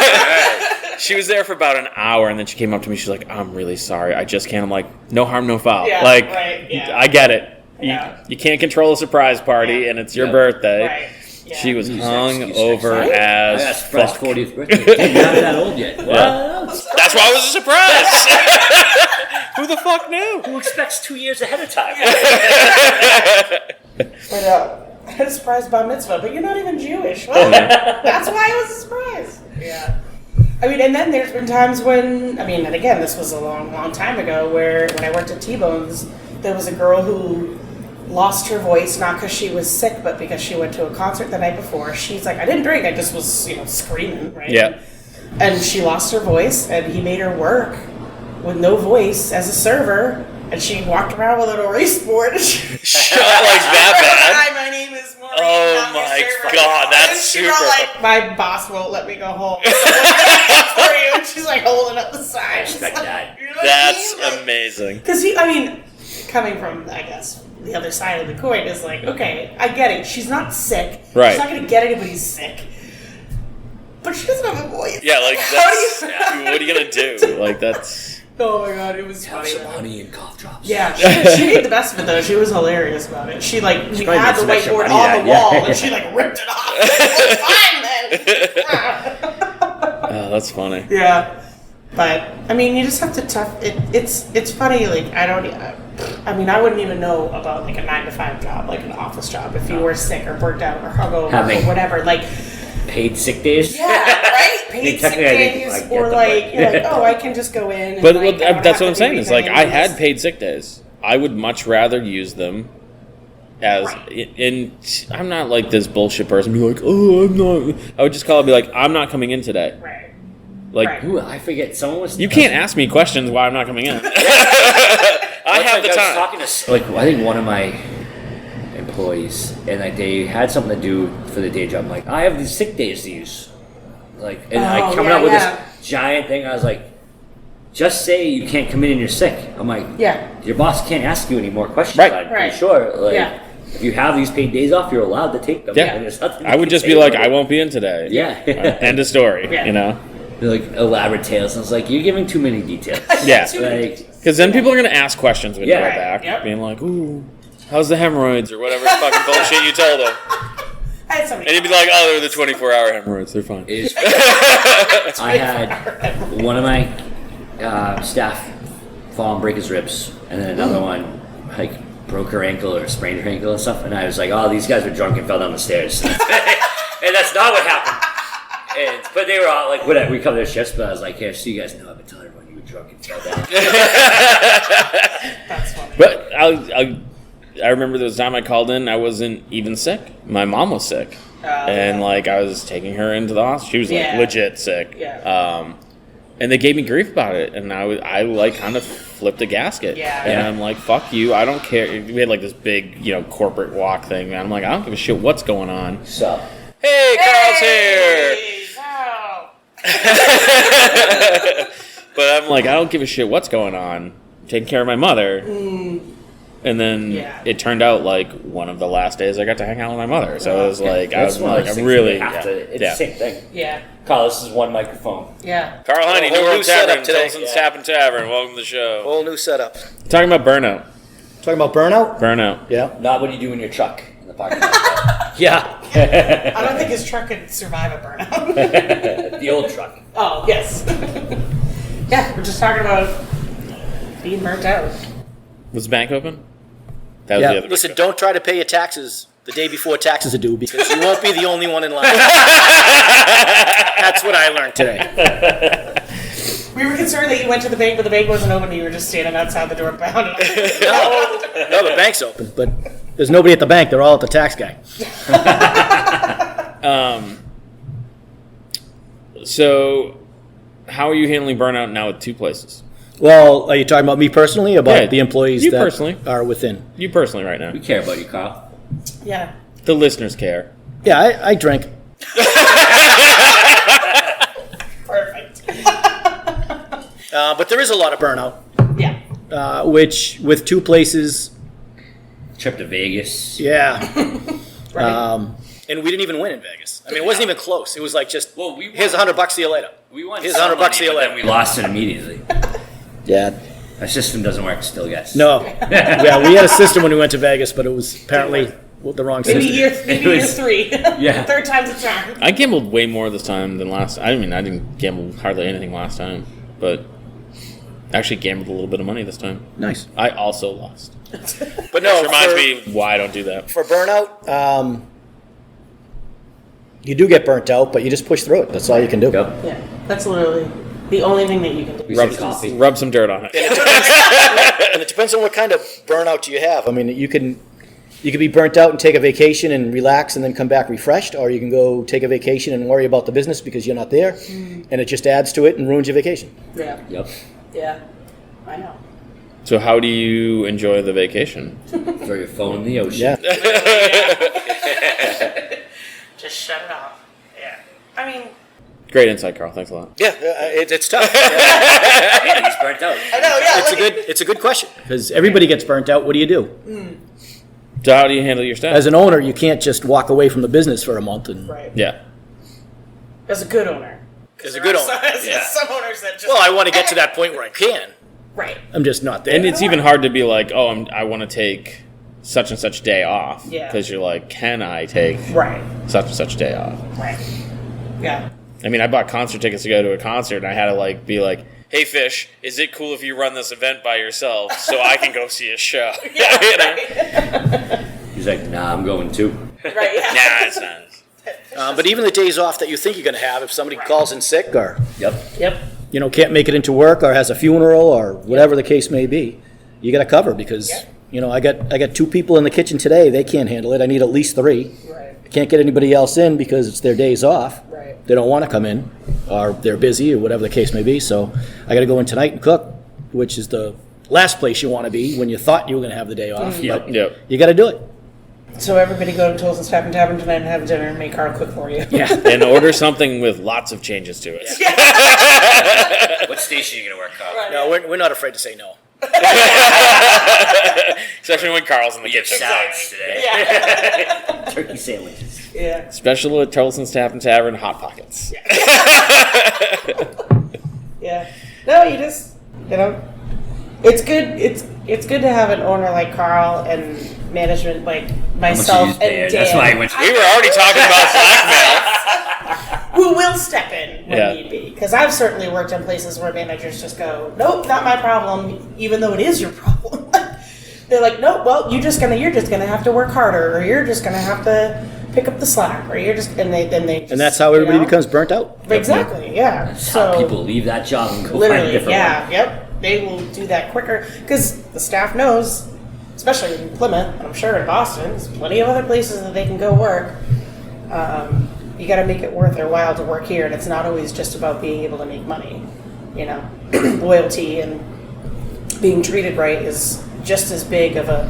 Speaker 2: She was there for about an hour, and then she came up to me. She's like, I'm really sorry. I just can't. I'm like, no harm, no foul.
Speaker 3: Yeah,
Speaker 2: like,
Speaker 3: right, yeah.
Speaker 2: I get it.
Speaker 3: Yeah.
Speaker 2: You can't control a surprise party,
Speaker 3: Yeah.
Speaker 2: and it's your
Speaker 1: Yeah.
Speaker 2: birthday.
Speaker 3: Right. Yeah.
Speaker 2: She was
Speaker 1: Who's
Speaker 2: hung
Speaker 1: next?
Speaker 2: over
Speaker 3: Right?
Speaker 2: as
Speaker 1: I got surprised
Speaker 2: fuck.
Speaker 1: 40th birthday. You're not that old yet. Well,
Speaker 2: That's why it was a surprise. Who the fuck knew?
Speaker 1: who expects 2 years ahead of time?
Speaker 3: But I had a surprise bar mitzvah, but you're not even Jewish. Well, that's why it was a surprise. Yeah. I mean, and then there's been times when, I mean, and again, this was a long, long time ago, where when I worked at T-Bones, there was a girl who lost her voice, not because she was sick, but because she went to a concert the night before. She's like, I didn't drink, I just was, screaming, right?
Speaker 2: Yeah.
Speaker 3: And she lost her voice, and he made her work with no voice as a server, and she walked around with an erase board.
Speaker 2: Shut like that bad.
Speaker 3: Hi, my name is Maureen.
Speaker 2: Oh
Speaker 3: I'm your
Speaker 2: my
Speaker 3: server.
Speaker 2: God, that's
Speaker 3: she wrote like, my boss won't let me go home. So for you, and she's like holding up the sign.
Speaker 1: Respect that.
Speaker 3: You know what
Speaker 2: That's
Speaker 3: I mean? Like,
Speaker 2: amazing.
Speaker 3: Because coming from, I guess, the other side of the coin is like, okay, I get it. She's not sick.
Speaker 2: Right.
Speaker 3: She's not going to get anybody sick. But she doesn't have a voice.
Speaker 2: Yeah, like
Speaker 3: How do you...
Speaker 2: that's what are you gonna do? Like that's.
Speaker 3: Oh my god, it was
Speaker 1: Have
Speaker 3: funny.
Speaker 1: some
Speaker 3: though.
Speaker 1: honey and cough drops.
Speaker 3: Yeah, she made the best of it though. She was hilarious about it. We
Speaker 1: probably
Speaker 3: had
Speaker 1: made
Speaker 3: the
Speaker 1: some extra
Speaker 3: whiteboard
Speaker 1: money
Speaker 3: on
Speaker 1: that-
Speaker 3: the wall,
Speaker 1: yeah.
Speaker 3: and she like ripped it off. It was fine then.
Speaker 2: Oh, that's funny.
Speaker 3: Yeah, but I mean, you just have to It's funny. Like I wouldn't even know about like a 9-to-5 job, like an office job, if you were sick or burnt out or hungover
Speaker 1: Having-
Speaker 3: or whatever. Like,
Speaker 1: Paid sick days.
Speaker 3: yeah, right? Paid sick
Speaker 1: technically, I think
Speaker 3: days,
Speaker 1: I get
Speaker 3: or
Speaker 1: the
Speaker 3: like
Speaker 1: point.
Speaker 3: you're like, oh, I can just go in. And,
Speaker 2: But
Speaker 3: like, I don't
Speaker 2: that's what
Speaker 3: have
Speaker 2: I'm
Speaker 3: to
Speaker 2: saying.
Speaker 3: do
Speaker 2: Is like
Speaker 3: anything
Speaker 2: I
Speaker 3: and
Speaker 2: had
Speaker 3: just-
Speaker 2: paid sick days. I would much rather use them as
Speaker 3: Right.
Speaker 2: and I'm not like this bullshit person. Be like, oh, I'm not. I would just call and be like, I'm not coming in today.
Speaker 3: Right.
Speaker 2: Like
Speaker 3: Right.
Speaker 1: Ooh, I forget. Someone was.
Speaker 2: you can't ask me questions why I'm not coming in. I have the
Speaker 1: I was
Speaker 2: time.
Speaker 1: talking to I think one of my employees, and like they had something to do for the day job. I'm like, I have these sick days to use. Like, and I coming up with this giant thing. I was like, just say you can't come in and you're sick. I'm like,
Speaker 3: Yeah.
Speaker 1: your boss can't ask you any more questions.
Speaker 2: Right.
Speaker 1: I'm
Speaker 3: Right.
Speaker 1: pretty sure. Like,
Speaker 3: Yeah.
Speaker 1: if you have these paid days off, you're allowed to take them.
Speaker 2: Yeah.
Speaker 1: And there's nothing
Speaker 2: I
Speaker 1: you
Speaker 2: would
Speaker 1: can
Speaker 2: just
Speaker 1: say
Speaker 2: be like,
Speaker 1: about
Speaker 2: I
Speaker 1: it.
Speaker 2: won't be in today.
Speaker 1: Yeah.
Speaker 2: End of story.
Speaker 3: Yeah.
Speaker 2: You know.
Speaker 1: They're like elaborate tales. And I was like, you're giving too many details.
Speaker 2: Yeah.
Speaker 3: Too many
Speaker 1: Like,
Speaker 2: Because then people are gonna ask questions when
Speaker 1: Yeah.
Speaker 2: you go back,
Speaker 3: Yep.
Speaker 2: being like, "Ooh, how's the hemorrhoids?" or whatever fucking bullshit you told them,
Speaker 3: I had somebody.
Speaker 2: and you'd be like, "Oh, they're the 24-hour hemorrhoids. They're fine."
Speaker 1: is I had one of my staff fall and break his ribs, and then another one like broke her ankle or sprained her ankle and stuff. And I was like, "Oh, these guys were drunk and fell down the stairs," and that's not what happened. But they were all like, "Whatever." We covered their shifts, but I was like, "Here, so you guys know I've been telling everyone you were drunk and fell down."
Speaker 3: That's funny.
Speaker 2: But I remember there was a time I called in. I wasn't even sick. My mom was sick, and like I was taking her into the hospital. She was like
Speaker 3: Yeah.
Speaker 2: legit sick.
Speaker 3: Yeah.
Speaker 2: And they gave me grief about it, and I like kind of flipped a gasket.
Speaker 3: Yeah.
Speaker 2: And
Speaker 1: Yeah.
Speaker 2: I'm like, fuck you. I don't care. We had like this big, corporate walk thing, man. I'm like, I don't give a shit what's going on.
Speaker 1: So
Speaker 2: Hey, Carl's here.
Speaker 3: Hey, wow.
Speaker 2: But I'm like, I don't give a shit what's going on. I'm taking care of my mother. And then
Speaker 3: Yeah.
Speaker 2: it turned out like one of the last days I got to hang out with my mother. So it was like, I
Speaker 1: that's
Speaker 2: was
Speaker 1: one of
Speaker 2: like,
Speaker 1: those
Speaker 2: I'm
Speaker 1: things
Speaker 2: really,
Speaker 1: you have to. It's
Speaker 2: yeah.
Speaker 1: the same thing.
Speaker 3: Yeah.
Speaker 1: Carl, this is one microphone.
Speaker 3: Yeah.
Speaker 2: Carl Honey,
Speaker 4: Whole
Speaker 2: New World
Speaker 4: new setup
Speaker 2: Tavern,
Speaker 4: today.
Speaker 2: Tilson's Tap and Tavern. Welcome to the show.
Speaker 4: Whole new setup.
Speaker 2: Talking about burnout.
Speaker 4: Talking about burnout?
Speaker 2: Burnout.
Speaker 4: Yeah.
Speaker 1: Not what you do in your truck in the parking lot.
Speaker 4: Yeah.
Speaker 3: I don't think his truck could survive a burnout.
Speaker 1: The old truck.
Speaker 3: Oh, yes. Yeah, we're just talking about being burnt out.
Speaker 2: Was the bank open? That was
Speaker 4: Yeah.
Speaker 2: the other.
Speaker 4: Listen, don't try to pay your taxes the day before taxes are due because you won't be the only one in line. That's what I learned today.
Speaker 3: We were concerned that you went to the bank, but the bank wasn't open, and you were just standing outside the door pounding.
Speaker 4: No, the bank's open, but there's nobody at the bank. They're all at the tax guy.
Speaker 2: So, how are you handling burnout now with two places?
Speaker 4: Well, are you talking about me personally or about
Speaker 2: Yeah,
Speaker 4: the employees
Speaker 2: you
Speaker 4: that
Speaker 2: personally.
Speaker 4: are within?
Speaker 2: You personally right now.
Speaker 1: We care about you, Carl.
Speaker 3: Yeah.
Speaker 2: The listeners care.
Speaker 4: Yeah, I drink.
Speaker 3: Perfect.
Speaker 4: But there is a lot of burnout,
Speaker 3: Yeah.
Speaker 4: which with two places,
Speaker 1: Trip to Vegas.
Speaker 4: yeah.
Speaker 3: Right.
Speaker 4: And we didn't even win in Vegas. I mean, it wasn't even close. It was like just,
Speaker 1: Well, we won.
Speaker 4: here's $100, see you later.
Speaker 1: We won.
Speaker 4: Here's
Speaker 1: some
Speaker 4: $100
Speaker 1: money,
Speaker 4: see you
Speaker 1: but
Speaker 4: later.
Speaker 1: then we lost it immediately.
Speaker 4: Yeah.
Speaker 1: Our system doesn't work still, guys.
Speaker 4: No. Yeah, we had a system when we went to Vegas, but it was apparently the wrong
Speaker 3: Maybe
Speaker 4: system.
Speaker 3: year
Speaker 1: was-
Speaker 3: three.
Speaker 1: Yeah.
Speaker 3: Third time's a charm.
Speaker 2: I gambled way more this time than last. I mean, I didn't gamble hardly anything last time, but actually gambled a little bit of money this time.
Speaker 4: Nice.
Speaker 2: I also lost.
Speaker 4: But no,
Speaker 2: Which reminds
Speaker 4: for,
Speaker 2: me why I don't do that.
Speaker 4: for burnout, you do get burnt out, but you just push through it. That's all you can do.
Speaker 1: Yep.
Speaker 3: Yeah. That's literally the only thing that you can do.
Speaker 1: We
Speaker 2: Rub,
Speaker 1: said coffee.
Speaker 2: rub some dirt on it.
Speaker 4: And it depends on what kind of burnout you have. I mean, you can be burnt out and take a vacation and relax and then come back refreshed, or you can go take a vacation and worry about the business because you're not there, and it just adds to it and ruins your vacation.
Speaker 3: Yeah.
Speaker 1: Yep.
Speaker 3: Yeah. I know.
Speaker 2: So how do you enjoy the vacation?
Speaker 1: Throw your phone in the ocean.
Speaker 4: Yeah.
Speaker 3: Just shut at all. Yeah. I mean,
Speaker 2: Great insight, Karl. Thanks a lot.
Speaker 4: Yeah, it's tough.
Speaker 1: Man, he's burnt out.
Speaker 3: I know, yeah.
Speaker 4: It's a good question because everybody gets burnt out. What do you do?
Speaker 2: So how do you handle your staff?
Speaker 4: As an owner, you can't just walk away from the business for a month and.
Speaker 3: Right.
Speaker 2: Yeah.
Speaker 3: As a good owner.
Speaker 4: As a good owner.
Speaker 3: Some owners that just.
Speaker 4: Well, I want to get to that point where I can.
Speaker 3: Right.
Speaker 4: I'm just not there.
Speaker 2: And it's even hard to be like, oh, I want to take such and such day off.
Speaker 3: Yeah.
Speaker 2: Because you're like, can I take
Speaker 3: Right.
Speaker 2: such and such day off?
Speaker 3: Right. Yeah.
Speaker 2: I mean, I bought concert tickets to go to a concert, and I had to like be like, "Hey, Fish, is it cool if you run this event by yourself so I can go see a show?"
Speaker 3: Yeah,
Speaker 2: You know?
Speaker 3: right.
Speaker 1: He's like, nah, I'm going too.
Speaker 3: Right, yeah.
Speaker 2: Nah, it's not.
Speaker 4: But even the days off that you think you're going to have, if somebody calls in sick or
Speaker 1: Yep.
Speaker 3: Yep.
Speaker 4: can't make it into work or has a funeral or whatever the case may be, you got to cover because I got 2 people in the kitchen today. They can't handle it. I need at least 3.
Speaker 3: Right.
Speaker 4: I can't get anybody else in because it's their days off.
Speaker 3: Right.
Speaker 4: They don't want to come in, or they're busy, or whatever the case may be. So I got to go in tonight and cook, which is the last place you want to be when you thought you were going to have the day off. But
Speaker 2: Yep.
Speaker 4: you got to do it.
Speaker 3: So everybody go to Tolson's Tavern tonight and have dinner and make Karl cook for you.
Speaker 4: Yeah.
Speaker 2: And order something with lots of changes to it.
Speaker 1: What station are you going to work, Karl?
Speaker 3: Right.
Speaker 4: No, we're not afraid to say no.
Speaker 2: Especially when Carl's in the
Speaker 1: We have
Speaker 2: kitchen.
Speaker 1: salads today.
Speaker 3: Yeah.
Speaker 1: Turkey sandwiches.
Speaker 3: Yeah.
Speaker 2: Special at Charleston's Tavern, Hot Pockets.
Speaker 3: Yeah. No, you just, it's good. It's good to have an owner like Karl and management like myself and Dan.
Speaker 1: That's why I went to
Speaker 2: We were already talking about blackmail.
Speaker 3: Who will step in when
Speaker 2: Yeah.
Speaker 3: need be. Because I've certainly worked in places where managers just go, nope, not my problem, even though it is your problem. They're like, nope, well, you're just gonna have to work harder, or you're just gonna have to pick up the slack, or you're just, and they just,
Speaker 4: And that's how everybody becomes burnt out.
Speaker 3: Exactly, yeah.
Speaker 1: How people leave that job and go find a
Speaker 3: Literally,
Speaker 1: different
Speaker 3: yeah,
Speaker 1: one.
Speaker 3: yep. They will do that quicker because the staff knows, especially in Plymouth, I'm sure in Boston, there's plenty of other places that they can go work. You got to make it worth their while to work here, and it's not always just about being able to make money. Loyalty and being treated right is just as big of a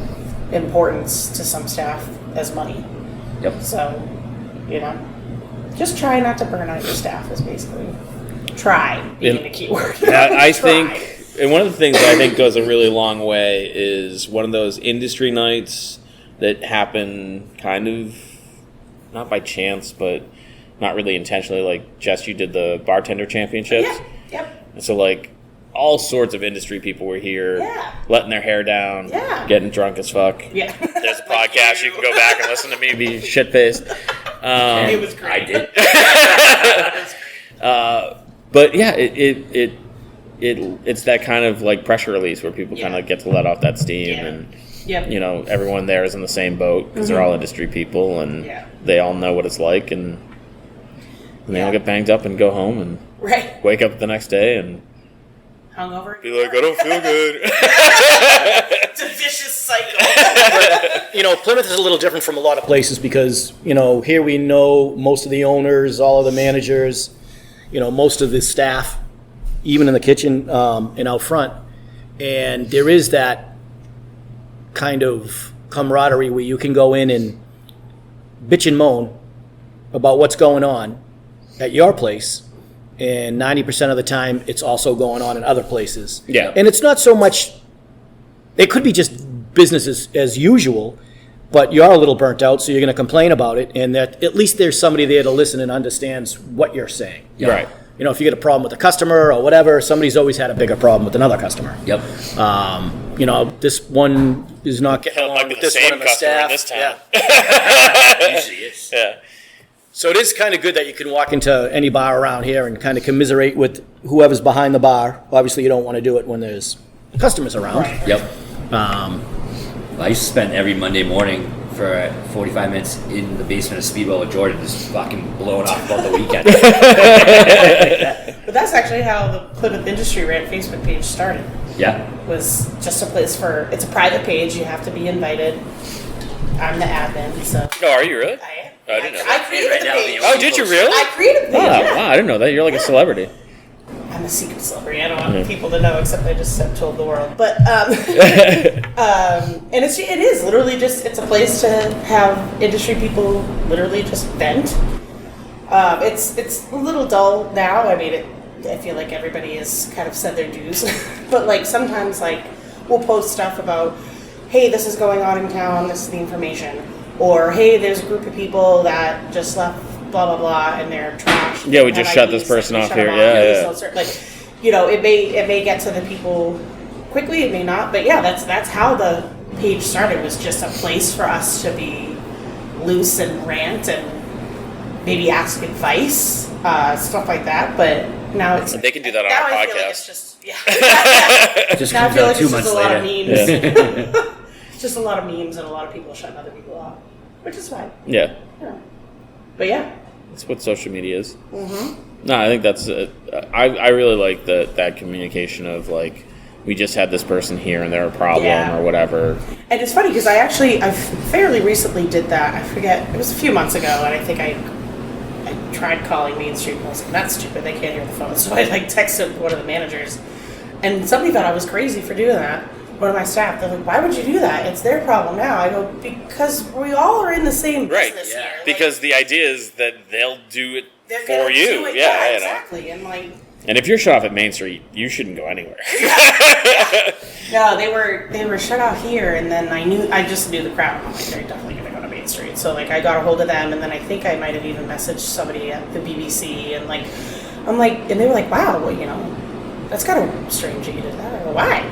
Speaker 3: importance to some staff as money.
Speaker 1: Yep.
Speaker 3: So, just try not to burn out your staff is basically try being a key word.
Speaker 2: I
Speaker 3: Try.
Speaker 2: think, and one of the things that I think goes a really long way is one of those industry nights that happen kind of not by chance, but not really intentionally. Like Jess, you did the bartender championships.
Speaker 3: Yeah. Yep.
Speaker 2: And so like all sorts of industry people were here,
Speaker 3: Yeah.
Speaker 2: letting their hair down,
Speaker 3: Yeah.
Speaker 2: getting drunk as fuck.
Speaker 3: Yeah.
Speaker 2: There's a podcast you can go back and listen to me be shit faced.
Speaker 3: It was great.
Speaker 1: I did.
Speaker 2: But yeah, it's that kind of like pressure release where people kind of get to let off that steam,
Speaker 3: Yeah.
Speaker 2: and
Speaker 3: Yep.
Speaker 2: everyone there is in the same boat because they're all industry people and
Speaker 3: Yeah.
Speaker 2: they all know what it's like, and they all get banged up and go home and
Speaker 3: Right.
Speaker 2: wake up the next day and
Speaker 3: Hungover.
Speaker 2: be like, I don't feel good.
Speaker 3: It's a vicious cycle.
Speaker 4: Plymouth is a little different from a lot of places because, here we know most of the owners, all of the managers, most of the staff, even in the kitchen and out front. And there is that kind of camaraderie where you can go in and bitch and moan about what's going on at your place. And 90% of the time, it's also going on in other places.
Speaker 2: Yeah.
Speaker 4: And it's not so much, it could be just business as usual, but you're a little burnt out, so you're going to complain about it, and that at least there's somebody there to listen and understands what you're saying.
Speaker 2: Right.
Speaker 4: If you get a problem with a customer or whatever, somebody's always had a bigger problem with another customer.
Speaker 1: Yep.
Speaker 4: This one is not getting
Speaker 2: It might
Speaker 4: along
Speaker 2: be
Speaker 4: with
Speaker 2: the
Speaker 4: this one
Speaker 2: same
Speaker 4: in the
Speaker 2: customer
Speaker 4: staff.
Speaker 2: in this town.
Speaker 4: Yeah.
Speaker 1: Usually is.
Speaker 2: Yeah.
Speaker 4: So it is kind of good that you can walk into any bar around here and kind of commiserate with whoever's behind the bar. Obviously, you don't want to do it when there's customers around.
Speaker 1: Yep. I used to spend every Monday morning for 45 minutes in the basement of Speedwell with Jordan, just fucking blowing off about the weekend.
Speaker 3: But that's actually how the Plymouth Industry Rant Facebook page started.
Speaker 1: Yeah.
Speaker 3: Was just a place it's a private page. You have to be invited. I'm the admin, so.
Speaker 2: Oh, are you really?
Speaker 3: I am.
Speaker 2: I didn't know
Speaker 3: I
Speaker 2: that.
Speaker 3: created
Speaker 1: Right
Speaker 3: the
Speaker 1: now,
Speaker 3: page.
Speaker 1: the
Speaker 2: Oh, did you really?
Speaker 3: I created the page,
Speaker 2: Oh,
Speaker 3: yeah.
Speaker 2: wow, I didn't know that. You're like a celebrity.
Speaker 3: I'm a secret celebrity. I don't want people to know, except I just have told the world. But and it is literally just it's a place to have industry people literally just vent It's a little dull now. I mean, I feel like everybody has kind of said their dues, but like sometimes like we'll post stuff about, hey, this is going on in town, this is the information, or hey, there's a group of people that just left blah blah blah and they're trash.
Speaker 2: Yeah, we just shut this person off here. Yeah.
Speaker 3: Like, you know, it may get to the people quickly, it may not, but yeah, that's how the page started, was just a place for us to be loose and rant and maybe ask advice, stuff like that. But now it's
Speaker 2: they can do that on
Speaker 3: now
Speaker 2: our
Speaker 3: I
Speaker 2: podcast.
Speaker 3: feel like it's just yeah.
Speaker 1: Just
Speaker 3: Now I
Speaker 1: comes
Speaker 3: feel
Speaker 1: out
Speaker 3: like
Speaker 1: 2
Speaker 3: it's
Speaker 1: months
Speaker 3: just a lot of
Speaker 1: later.
Speaker 3: memes. Just a lot of memes and a lot of people shutting other people off, which is fine.
Speaker 2: Yeah.
Speaker 3: Yeah. But yeah.
Speaker 2: That's what social media is. Mm-hmm. No, I think that's. I really like that communication of like, we just had this person here and they're a problem or whatever.
Speaker 3: And it's funny because I fairly recently did that. I forget, it was a few months ago, and I think I tried calling Main Street and I was like, that's stupid, they can't hear the phone. So I like texted one of the managers, and somebody thought I was crazy for doing that. One of my staff, they're like, why would you do that? It's their problem now. I go, because we all are in the same business here. Like,
Speaker 2: because the idea is that they'll do it
Speaker 3: they're
Speaker 2: for
Speaker 3: gonna
Speaker 2: you.
Speaker 3: do it.
Speaker 2: Yeah,
Speaker 3: exactly. And like,
Speaker 2: and if you're shut off at Main Street, you shouldn't go anywhere.
Speaker 3: no, they were shut off here, and then I just knew the crowd. I'm like, they're definitely gonna go to Main Street. So like, I got a hold of them, and then I think I might have even messaged somebody at the BBC, and like, I'm like, and they were like, wow, well, you know, that's kind of strange that you did that. I go, why?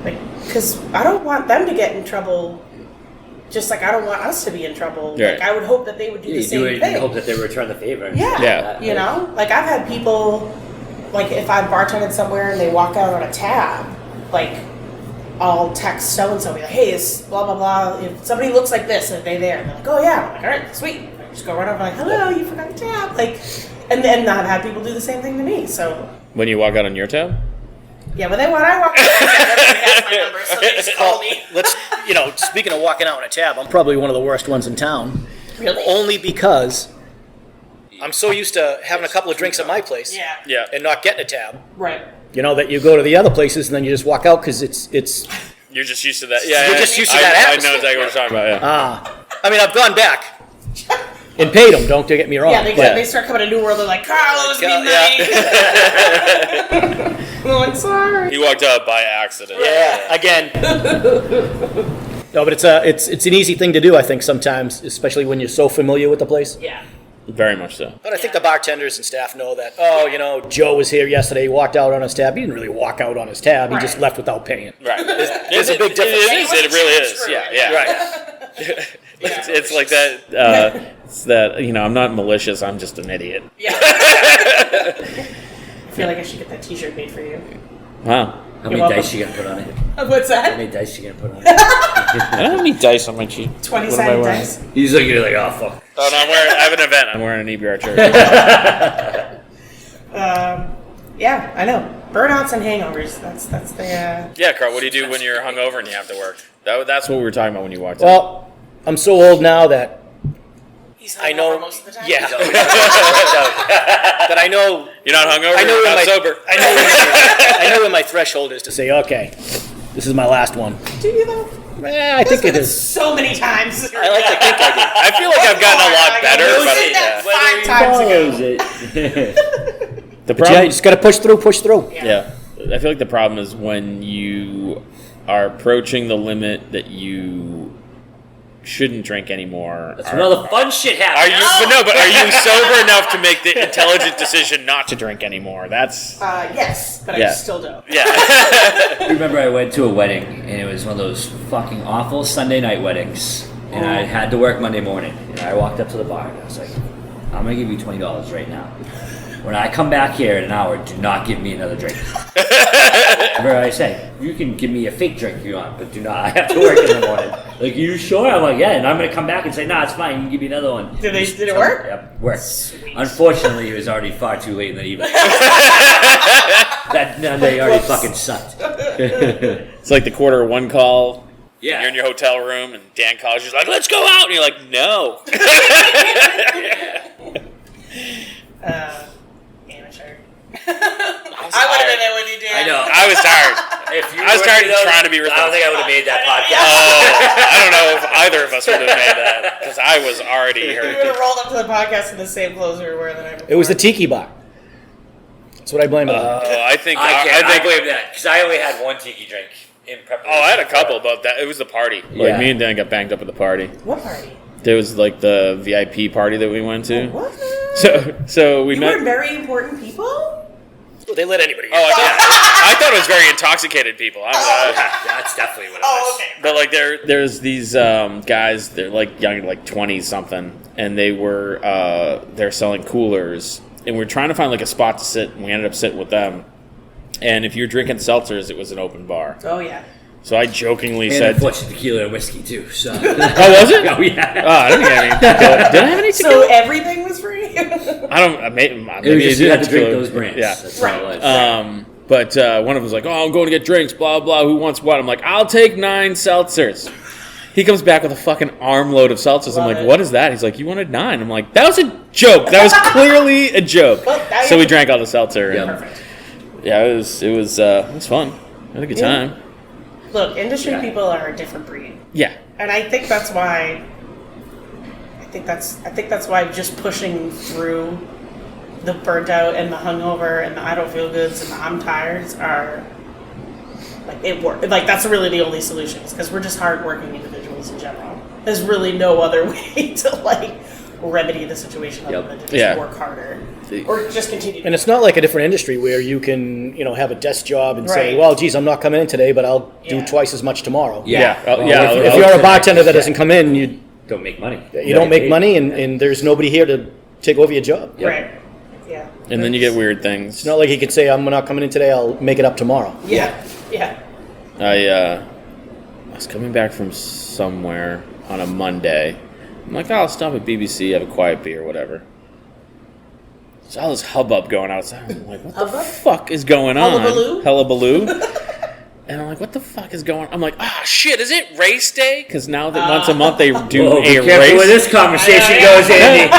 Speaker 3: Like, because I don't want them to get in trouble. Just like I don't want us to be in trouble.
Speaker 2: Right.
Speaker 3: Like I would hope that they would do the same thing.
Speaker 1: You hope that they return the favor.
Speaker 3: Yeah. You know, like I've had people, like if I've bartended somewhere and they walk out on a tab, like I'll text so and so, be like, hey, it's blah blah blah. If somebody looks like this, are they there? And they're like, oh yeah. I'm like, all right, sweet. I just go right over, like, hello, you forgot your tab, like, and then I've had people do the same thing to me. So
Speaker 2: When you walk out on your tab?
Speaker 3: yeah, but then when I walk out, everybody has my number, so they just call me.
Speaker 4: Let's, speaking of walking out on a tab, I'm probably one of the worst ones in town.
Speaker 3: Really?
Speaker 4: Only because I'm so used to having a couple of drinks at my place
Speaker 3: Yeah.
Speaker 4: and not getting a tab.
Speaker 3: Right.
Speaker 4: That you go to the other places and then you just walk out because it's.
Speaker 2: You're just used to that. Yeah,
Speaker 4: You're just used to that
Speaker 2: I know
Speaker 4: atmosphere.
Speaker 2: exactly what you're talking about. Yeah.
Speaker 4: I mean, I've gone back and paid them. Don't get me wrong.
Speaker 3: Yeah, they start coming to New World. They're like, Karl owes me money. I'm like, sorry.
Speaker 2: He walked out by accident.
Speaker 4: Yeah, again. No, but it's an easy thing to do, I think, sometimes, especially when you're so familiar with the place.
Speaker 3: Yeah.
Speaker 2: Very much so.
Speaker 4: But I think the bartenders and staff know that, Joe was here yesterday, he walked out on his tab. He didn't really walk out on his tab, he just
Speaker 3: Right.
Speaker 4: left without paying.
Speaker 2: Right.
Speaker 4: There's a big difference.
Speaker 2: It really is. Yeah.
Speaker 4: Right.
Speaker 2: It's like that. It's that, I'm not malicious. I'm just an idiot.
Speaker 3: Yeah. I feel like I should get that T-shirt made for you.
Speaker 2: Wow.
Speaker 1: How many dice you gonna put on it?
Speaker 3: What's
Speaker 1: How
Speaker 3: that?
Speaker 1: many dice you gonna put on it?
Speaker 2: I don't have any dice on my cheek.
Speaker 3: 20-sided dice.
Speaker 1: He's looking at you like, oh fuck.
Speaker 2: Oh no, I have an event. I'm wearing an EBR shirt.
Speaker 3: Yeah, I know. Burnouts and hangovers. That's the.
Speaker 2: Yeah, Karl. What do you do when you're hungover and you have to work? That's what we were talking about when you walked in.
Speaker 4: Well, I'm so old now that
Speaker 3: He's
Speaker 4: I know.
Speaker 3: hungover most of the time.
Speaker 4: Yeah. That I know.
Speaker 2: You're not hungover.
Speaker 4: I know
Speaker 2: You're
Speaker 4: when
Speaker 2: not
Speaker 4: my
Speaker 2: sober.
Speaker 4: I know when my threshold is to say, okay, this is my last one.
Speaker 3: Do you though?
Speaker 4: I think it is.
Speaker 3: So many times.
Speaker 4: I like to think I do.
Speaker 2: I feel like I've gotten a lot better,
Speaker 3: You
Speaker 2: but
Speaker 3: did that
Speaker 2: yeah.
Speaker 3: 5 times ago.
Speaker 2: The
Speaker 4: But yeah,
Speaker 2: problem.
Speaker 4: you just got to push through.
Speaker 2: Yeah, I feel like the problem is when you are approaching the limit that you shouldn't drink anymore.
Speaker 1: That's when all the fun shit
Speaker 2: Are
Speaker 1: happens.
Speaker 2: you? But are you sober enough to make the intelligent decision not to drink anymore? That's
Speaker 3: Yes, but
Speaker 2: Yeah.
Speaker 3: I still don't.
Speaker 2: yeah.
Speaker 1: I remember I went to a wedding, and it was one of those fucking awful Sunday night weddings. And I had to work Monday morning. And I walked up to the bar, and I was like, I'm going to give you $20 right now. When I come back here in an hour, do not give me another drink. Whatever I say, you can give me a fake drink if you want, but do not. I have to work in the morning. Like, you sure? I'm like, yeah. And I'm going to come back and say, nah, it's fine. You can give me another one.
Speaker 3: Did it work?
Speaker 1: Yep, worked.
Speaker 3: Sweet.
Speaker 1: Unfortunately, it was already far too late in the evening. That day already fucking sucked.
Speaker 2: It's like the 1:15 call.
Speaker 1: Yeah.
Speaker 2: You're in your hotel room, and Dan calls you. He's like, "Let's go out," and you're like, "No."
Speaker 3: Amateur. I would have been there when you did.
Speaker 1: I know.
Speaker 2: I was tired. I was tired of trying to be
Speaker 1: I don't think I would have made that podcast.
Speaker 2: I don't know if either of us would have made that because I was already
Speaker 3: We would
Speaker 2: hurt.
Speaker 3: have rolled up to the podcast in the same clothes we were wearing the night before.
Speaker 4: It was the tiki bar. That's what I blame it on.
Speaker 2: I think
Speaker 1: I blame that because I only had one tiki drink in preparation.
Speaker 2: I had a couple, but it was the party. Like
Speaker 1: Yeah.
Speaker 2: me and Dan got banged up at the party.
Speaker 3: What party?
Speaker 2: There was like the VIP party that we went to.
Speaker 3: What?
Speaker 2: So we
Speaker 3: You
Speaker 2: met.
Speaker 3: were very important people?
Speaker 4: Well, they let anybody in.
Speaker 2: I thought it was very intoxicated people.
Speaker 1: That's definitely what it was.
Speaker 3: Okay.
Speaker 2: But like there's these guys, they're like young, like 20 something, and they're selling coolers, and we're trying to find like a spot to sit, and we ended up sitting with them. And if you're drinking seltzers, it was an open bar.
Speaker 3: Oh, yeah.
Speaker 2: So I jokingly
Speaker 1: And
Speaker 2: said,
Speaker 1: a bunch of tequila and whiskey too. So.
Speaker 2: "Oh, was it?
Speaker 1: Oh yeah.
Speaker 2: Oh, I didn't get any tequila. Did I have any tequila?
Speaker 3: So everything was free?
Speaker 2: I don't. Maybe
Speaker 1: It was just you had to drink
Speaker 2: tequila.
Speaker 1: those brands.
Speaker 2: Yeah.
Speaker 1: That's
Speaker 3: Right.
Speaker 1: all it was.
Speaker 2: But one of them was like, "Oh, I'm going to get drinks. Blah blah. Who wants what?" I'm like, "I'll take 9 seltzers." He comes back with a fucking armload of seltzers. I'm
Speaker 3: Love
Speaker 2: like,
Speaker 3: it.
Speaker 2: "What is that?" He's like, "You wanted 9." I'm like, "That was a joke. That was clearly a joke."
Speaker 3: Well, now
Speaker 2: So
Speaker 3: you-
Speaker 2: we drank all the seltzer.
Speaker 1: Yeah.
Speaker 2: And
Speaker 3: Perfect.
Speaker 2: yeah, it was fun. I had a good
Speaker 3: Yeah.
Speaker 2: time.
Speaker 3: Look, industry
Speaker 1: Yeah.
Speaker 3: people are a different breed.
Speaker 2: Yeah.
Speaker 3: And I think that's why just pushing through the burnt out and the hungover and the I don't feel goods and the I'm tired are like it work. Like that's really the only solutions because we're just hardworking individuals in general. There's really no other way to like remedy the situation other
Speaker 1: Yep.
Speaker 3: than to just
Speaker 2: Yeah.
Speaker 3: work harder or just continue.
Speaker 4: And it's not like a different industry where you can, have a desk job and say,
Speaker 3: Right.
Speaker 4: well, geez, I'm not coming in today, but I'll do
Speaker 3: Yeah.
Speaker 4: twice as much tomorrow.
Speaker 2: Yeah.
Speaker 1: Well,
Speaker 2: Yeah.
Speaker 4: If you're a bartender that doesn't come in, you
Speaker 1: don't make money.
Speaker 4: don't make money, and there's nobody here to take over your job.
Speaker 1: Yep.
Speaker 3: Right. Yeah.
Speaker 2: And then you get weird things.
Speaker 4: It's not like he could say, I'm not coming in today, I'll make it up tomorrow.
Speaker 3: Yeah. Yeah.
Speaker 2: I was coming back from somewhere on a Monday. I'm like, I'll stop at BBC, have a quiet beer, whatever. So all this hubbub going outside. I'm like, what the
Speaker 3: Hubbub?
Speaker 2: fuck is going on?
Speaker 3: Hullabaloo?
Speaker 2: Hullabaloo. And I'm like, what the fuck is going on? I'm like, shit, is it race day? Because now that once a month they do
Speaker 1: Whoa,
Speaker 2: a
Speaker 1: be careful
Speaker 2: race.
Speaker 1: where this conversation
Speaker 3: Yeah.
Speaker 1: goes, Andy.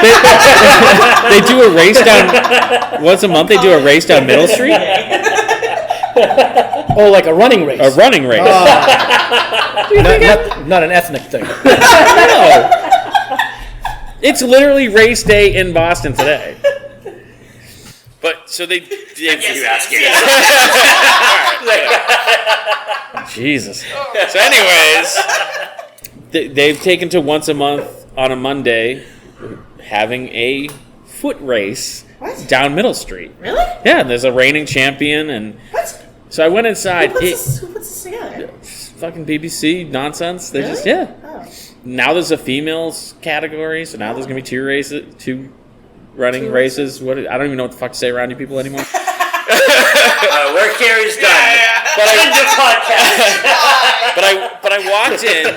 Speaker 2: They do a race down, once a month they do a race down Middle Street.
Speaker 4: Oh, like a running race.
Speaker 2: A running race.
Speaker 4: Not an ethnic thing.
Speaker 2: No. It's literally race day in Boston today. But so they did.
Speaker 1: You ask it.
Speaker 2: Jesus. So, anyways, they've taken to once a month on a Monday having a foot race
Speaker 3: What?
Speaker 2: down Middle Street.
Speaker 3: Really?
Speaker 2: Yeah, and there's a reigning champion, and
Speaker 3: What?
Speaker 2: so I went inside.
Speaker 3: Who puts this together?
Speaker 2: Fucking BBC nonsense. They
Speaker 3: Really?
Speaker 2: just yeah.
Speaker 3: Oh.
Speaker 2: Now there's a females category, so now there's gonna be two running
Speaker 3: Two
Speaker 2: races. What I don't even know what the fuck to say around you people anymore.
Speaker 1: Work here is done.
Speaker 2: But
Speaker 1: End of podcast.
Speaker 2: But I walked in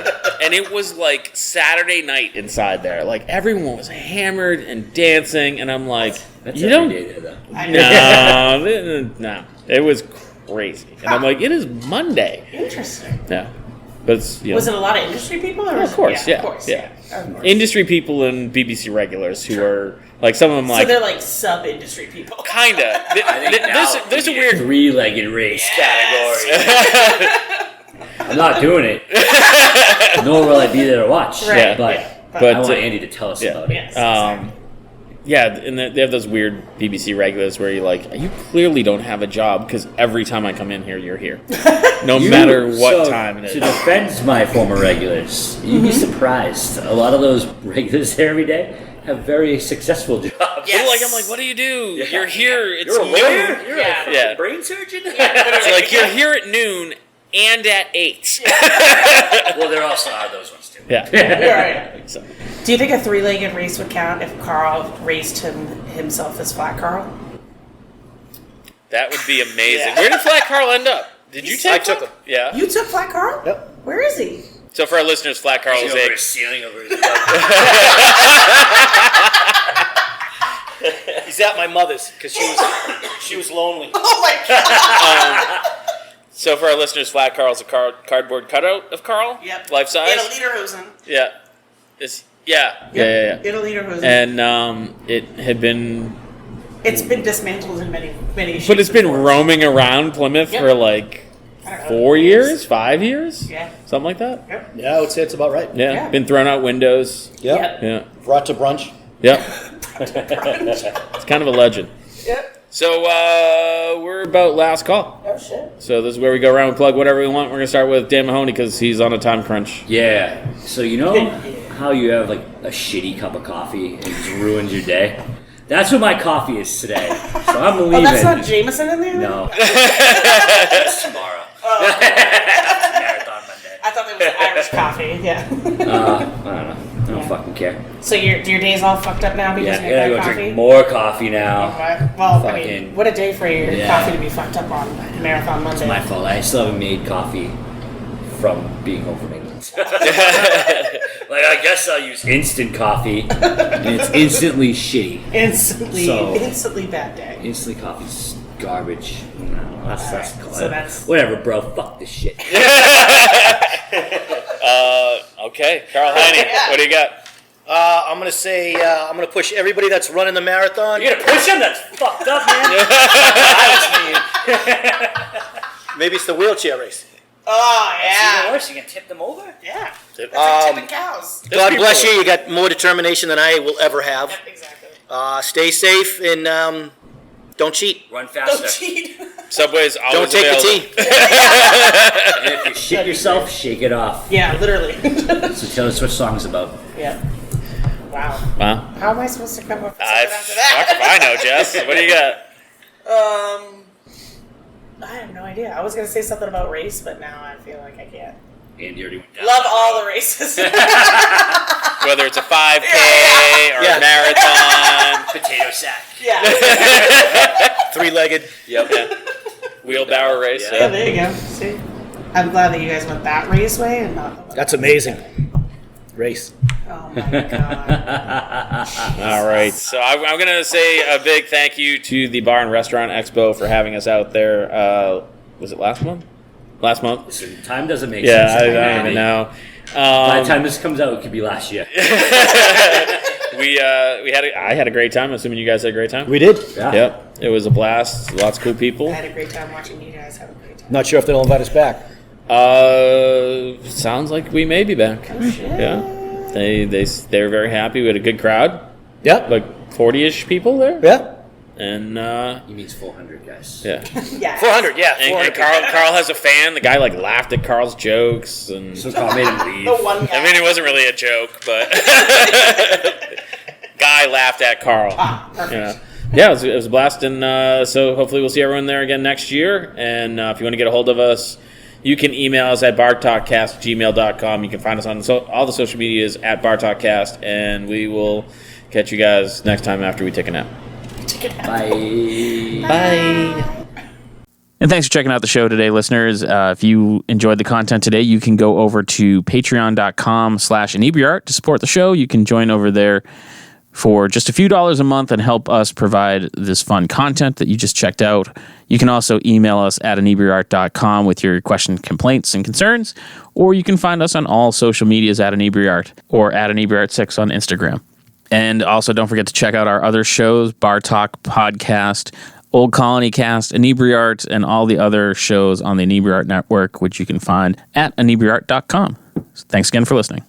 Speaker 2: and it was like Saturday night inside there. Like everyone was hammered and dancing, and I'm like,
Speaker 1: That's
Speaker 2: you
Speaker 1: every
Speaker 2: don't.
Speaker 1: day there, though.
Speaker 3: I know.
Speaker 2: No, it was crazy, and I'm like, it is Monday.
Speaker 3: Interesting.
Speaker 2: Yeah, but it's
Speaker 3: Was it a lot of industry people? Or
Speaker 2: of
Speaker 3: was it-
Speaker 2: course, yeah,
Speaker 3: Of course,
Speaker 2: yeah.
Speaker 3: Of course.
Speaker 2: Industry people and BBC regulars who are like some of them
Speaker 3: So
Speaker 2: like
Speaker 3: they're like sub-industry people.
Speaker 2: kinda.
Speaker 1: I think now
Speaker 2: There's a
Speaker 1: we need
Speaker 2: weird.
Speaker 1: three-legged race category. I'm not doing it. Nor will I be there to watch.
Speaker 3: Right,
Speaker 2: Yeah.
Speaker 1: But,
Speaker 3: yeah.
Speaker 2: But,
Speaker 1: I want Andy to tell us
Speaker 2: yeah.
Speaker 1: about it.
Speaker 3: Yes.
Speaker 2: Yeah, and they have those weird BBC regulars where you're like, you clearly don't have a job because every time I come in here, you're here, no matter what time it
Speaker 1: To
Speaker 2: is.
Speaker 1: defend my former regulars, you'd be surprised. A lot of those regulars there every day have very successful jobs.
Speaker 3: Yes.
Speaker 2: But I'm like, what do you do?
Speaker 1: Yeah.
Speaker 2: You're here. It's
Speaker 1: You're a lawyer?
Speaker 2: noon.
Speaker 1: You're
Speaker 3: Yeah.
Speaker 1: a
Speaker 2: Yeah.
Speaker 1: brain surgeon?
Speaker 2: It's like you're here at noon and at 8.
Speaker 1: Well, there also are those ones too.
Speaker 2: Yeah.
Speaker 3: You're right.
Speaker 2: So,
Speaker 3: Do you think a three-legged race would count if Karl raced himself as Flat Karl?
Speaker 2: that would be amazing.
Speaker 3: Yeah.
Speaker 2: Where did Flat Carl end up? Did you take
Speaker 4: I took
Speaker 2: one?
Speaker 4: him.
Speaker 2: Yeah.
Speaker 3: You took Flat Karl?
Speaker 4: Yep.
Speaker 3: Where is he?
Speaker 2: So for our listeners, Flat Carl is
Speaker 1: Over
Speaker 2: a
Speaker 1: his ceiling, over his
Speaker 4: He's at my mother's because she was lonely.
Speaker 3: Oh my god!
Speaker 2: So for our listeners, Flat Carl's a cardboard cutout of Carl.
Speaker 3: Yep.
Speaker 2: Life size.
Speaker 3: In a lederhosen.
Speaker 2: Yeah. Yeah.
Speaker 3: In a lederhosen.
Speaker 2: And it had been
Speaker 3: It's been dismantled in many shapes.
Speaker 2: But it's been
Speaker 3: and forms.
Speaker 2: roaming around Plymouth
Speaker 3: Yep.
Speaker 2: for like
Speaker 3: I don't know,
Speaker 2: 4 years, 5 years?
Speaker 3: Yeah.
Speaker 2: Something like that?
Speaker 3: Yep.
Speaker 4: Yeah, I would say it's about right.
Speaker 2: Yeah.
Speaker 3: Yeah.
Speaker 2: Been thrown out windows.
Speaker 4: Yep.
Speaker 2: Yeah.
Speaker 4: Brought to brunch.
Speaker 2: Yep. It's kind of a legend.
Speaker 3: Yep.
Speaker 2: So we're about last call.
Speaker 3: Oh shit.
Speaker 2: So this is where we go around and plug whatever we want. We're going to start with Dan Mahoney because he's on a time crunch.
Speaker 1: Yeah. So you know how you have like a shitty cup of coffee and it just ruins your day? That's what my coffee is today. So I'm leaving.
Speaker 3: Oh, that's not Jameson in there?
Speaker 1: No. It's tomorrow. Marathon Monday.
Speaker 3: I thought it was Irish coffee. Yeah.
Speaker 1: I don't know. I don't fucking care.
Speaker 3: So your day's all fucked up now because
Speaker 1: Yeah,
Speaker 3: you
Speaker 1: I
Speaker 3: had
Speaker 1: gotta go
Speaker 3: coffee?
Speaker 1: drink more coffee now.
Speaker 3: Okay. Well, I
Speaker 1: Fucking-
Speaker 3: mean, what a day for your
Speaker 1: Yeah.
Speaker 3: coffee to be fucked up on Marathon Monday.
Speaker 1: It's my fault. I still haven't made coffee from being home from England. Like, I guess I'll use instant coffee, and it's instantly shitty.
Speaker 3: Instantly bad day.
Speaker 1: Instantly coffee's garbage. No, that's
Speaker 3: Alright, so that's-
Speaker 1: whatever, bro. Fuck this shit.
Speaker 2: Okay. Karl Heine, what do you got?
Speaker 4: I'm gonna say I'm gonna push everybody that's running the marathon.
Speaker 1: You're gonna push him? That's fucked up, man.
Speaker 4: Maybe it's the wheelchair race.
Speaker 3: Oh,
Speaker 1: Even
Speaker 3: yeah.
Speaker 1: worse, you can tip them over?
Speaker 3: Yeah. That's like tipping cows.
Speaker 4: God bless you. You got more determination than I will ever have.
Speaker 3: Yep, exactly.
Speaker 4: Stay safe and don't cheat.
Speaker 1: Run faster.
Speaker 3: Don't cheat.
Speaker 2: Subway's
Speaker 4: Don't
Speaker 2: always
Speaker 4: take
Speaker 2: available.
Speaker 4: the tea.
Speaker 1: And if you shit yourself, shake it off.
Speaker 3: Yeah, literally.
Speaker 1: So tell us what song's about.
Speaker 3: Yeah. Wow.
Speaker 2: Wow.
Speaker 3: How am I supposed to come up with
Speaker 2: I,
Speaker 3: something after
Speaker 2: fuck if
Speaker 3: that?
Speaker 2: I know, Jess. What do you got?
Speaker 3: I have no idea. I was going to say something about race, but now I feel like I can't.
Speaker 1: Andy already went down.
Speaker 3: Love all the races.
Speaker 2: Whether it's a 5K or
Speaker 4: Yeah.
Speaker 2: a marathon.
Speaker 1: Potato sack.
Speaker 3: Yeah.
Speaker 4: Three-legged.
Speaker 2: Yep. Yeah. Wheelbarrow race.
Speaker 1: Yeah.
Speaker 3: Yeah, there you go. See? I'm glad that you guys went that race way and not the one.
Speaker 4: That's amazing. Race.
Speaker 3: Oh my god.
Speaker 2: All right. So I'm going to say a big thank you to the Bar and Restaurant Expo for having us out there. Was it last month? Last month?
Speaker 1: Listen, time doesn't make
Speaker 2: Yeah,
Speaker 1: sense.
Speaker 2: I don't even know.
Speaker 1: By the time this comes out, it could be last year.
Speaker 2: I had a great time. Assuming you guys had a great time.
Speaker 4: We did.
Speaker 1: Yeah.
Speaker 2: Yep. It was a blast. Lots of cool people.
Speaker 3: I had a great time watching you guys have a great time.
Speaker 4: Not sure if they'll invite us back.
Speaker 2: Sounds like we may be back.
Speaker 3: Oh, shit.
Speaker 2: Yeah. They were very happy. We had a good crowd.
Speaker 4: Yeah.
Speaker 2: Like 40-ish people there.
Speaker 4: Yeah.
Speaker 2: And
Speaker 1: He means 400, guys.
Speaker 2: yeah.
Speaker 3: Yeah.
Speaker 4: 400. Yeah.
Speaker 2: And
Speaker 4: 400.
Speaker 2: Carl has a fan. The guy like laughed at Carl's jokes, and
Speaker 1: So Carl made him leave.
Speaker 3: The one guy.
Speaker 2: I mean, it wasn't really a joke, but guy laughed at Carl.
Speaker 3: Ah, perfect.
Speaker 2: Yeah, it was a blast, and so hopefully we'll see everyone there again next year. And if you want to get a hold of us, you can email us at bartalkcast@gmail.com. You can find us on all the social medias at bartalkcast, and we will catch you guys next time after we take a nap.
Speaker 1: Bye.
Speaker 2: Bye. And thanks for checking out the show today, listeners. If you enjoyed the content today, you can go over to patreon.com/inebriart to support the show. You can join over there for just a few dollars a month and help us provide this fun content that you just checked out. You can also email us at inebriart.com with your questions, complaints, and concerns, or you can find us on all social medias at inebriart or at inebriart6 on Instagram. And also don't forget to check out our other shows, Bar Talk Podcast, Old Colony Cast, Inebriart, and all the other shows on the Inebriart Network, which you can find at inebriart.com. Thanks again for listening.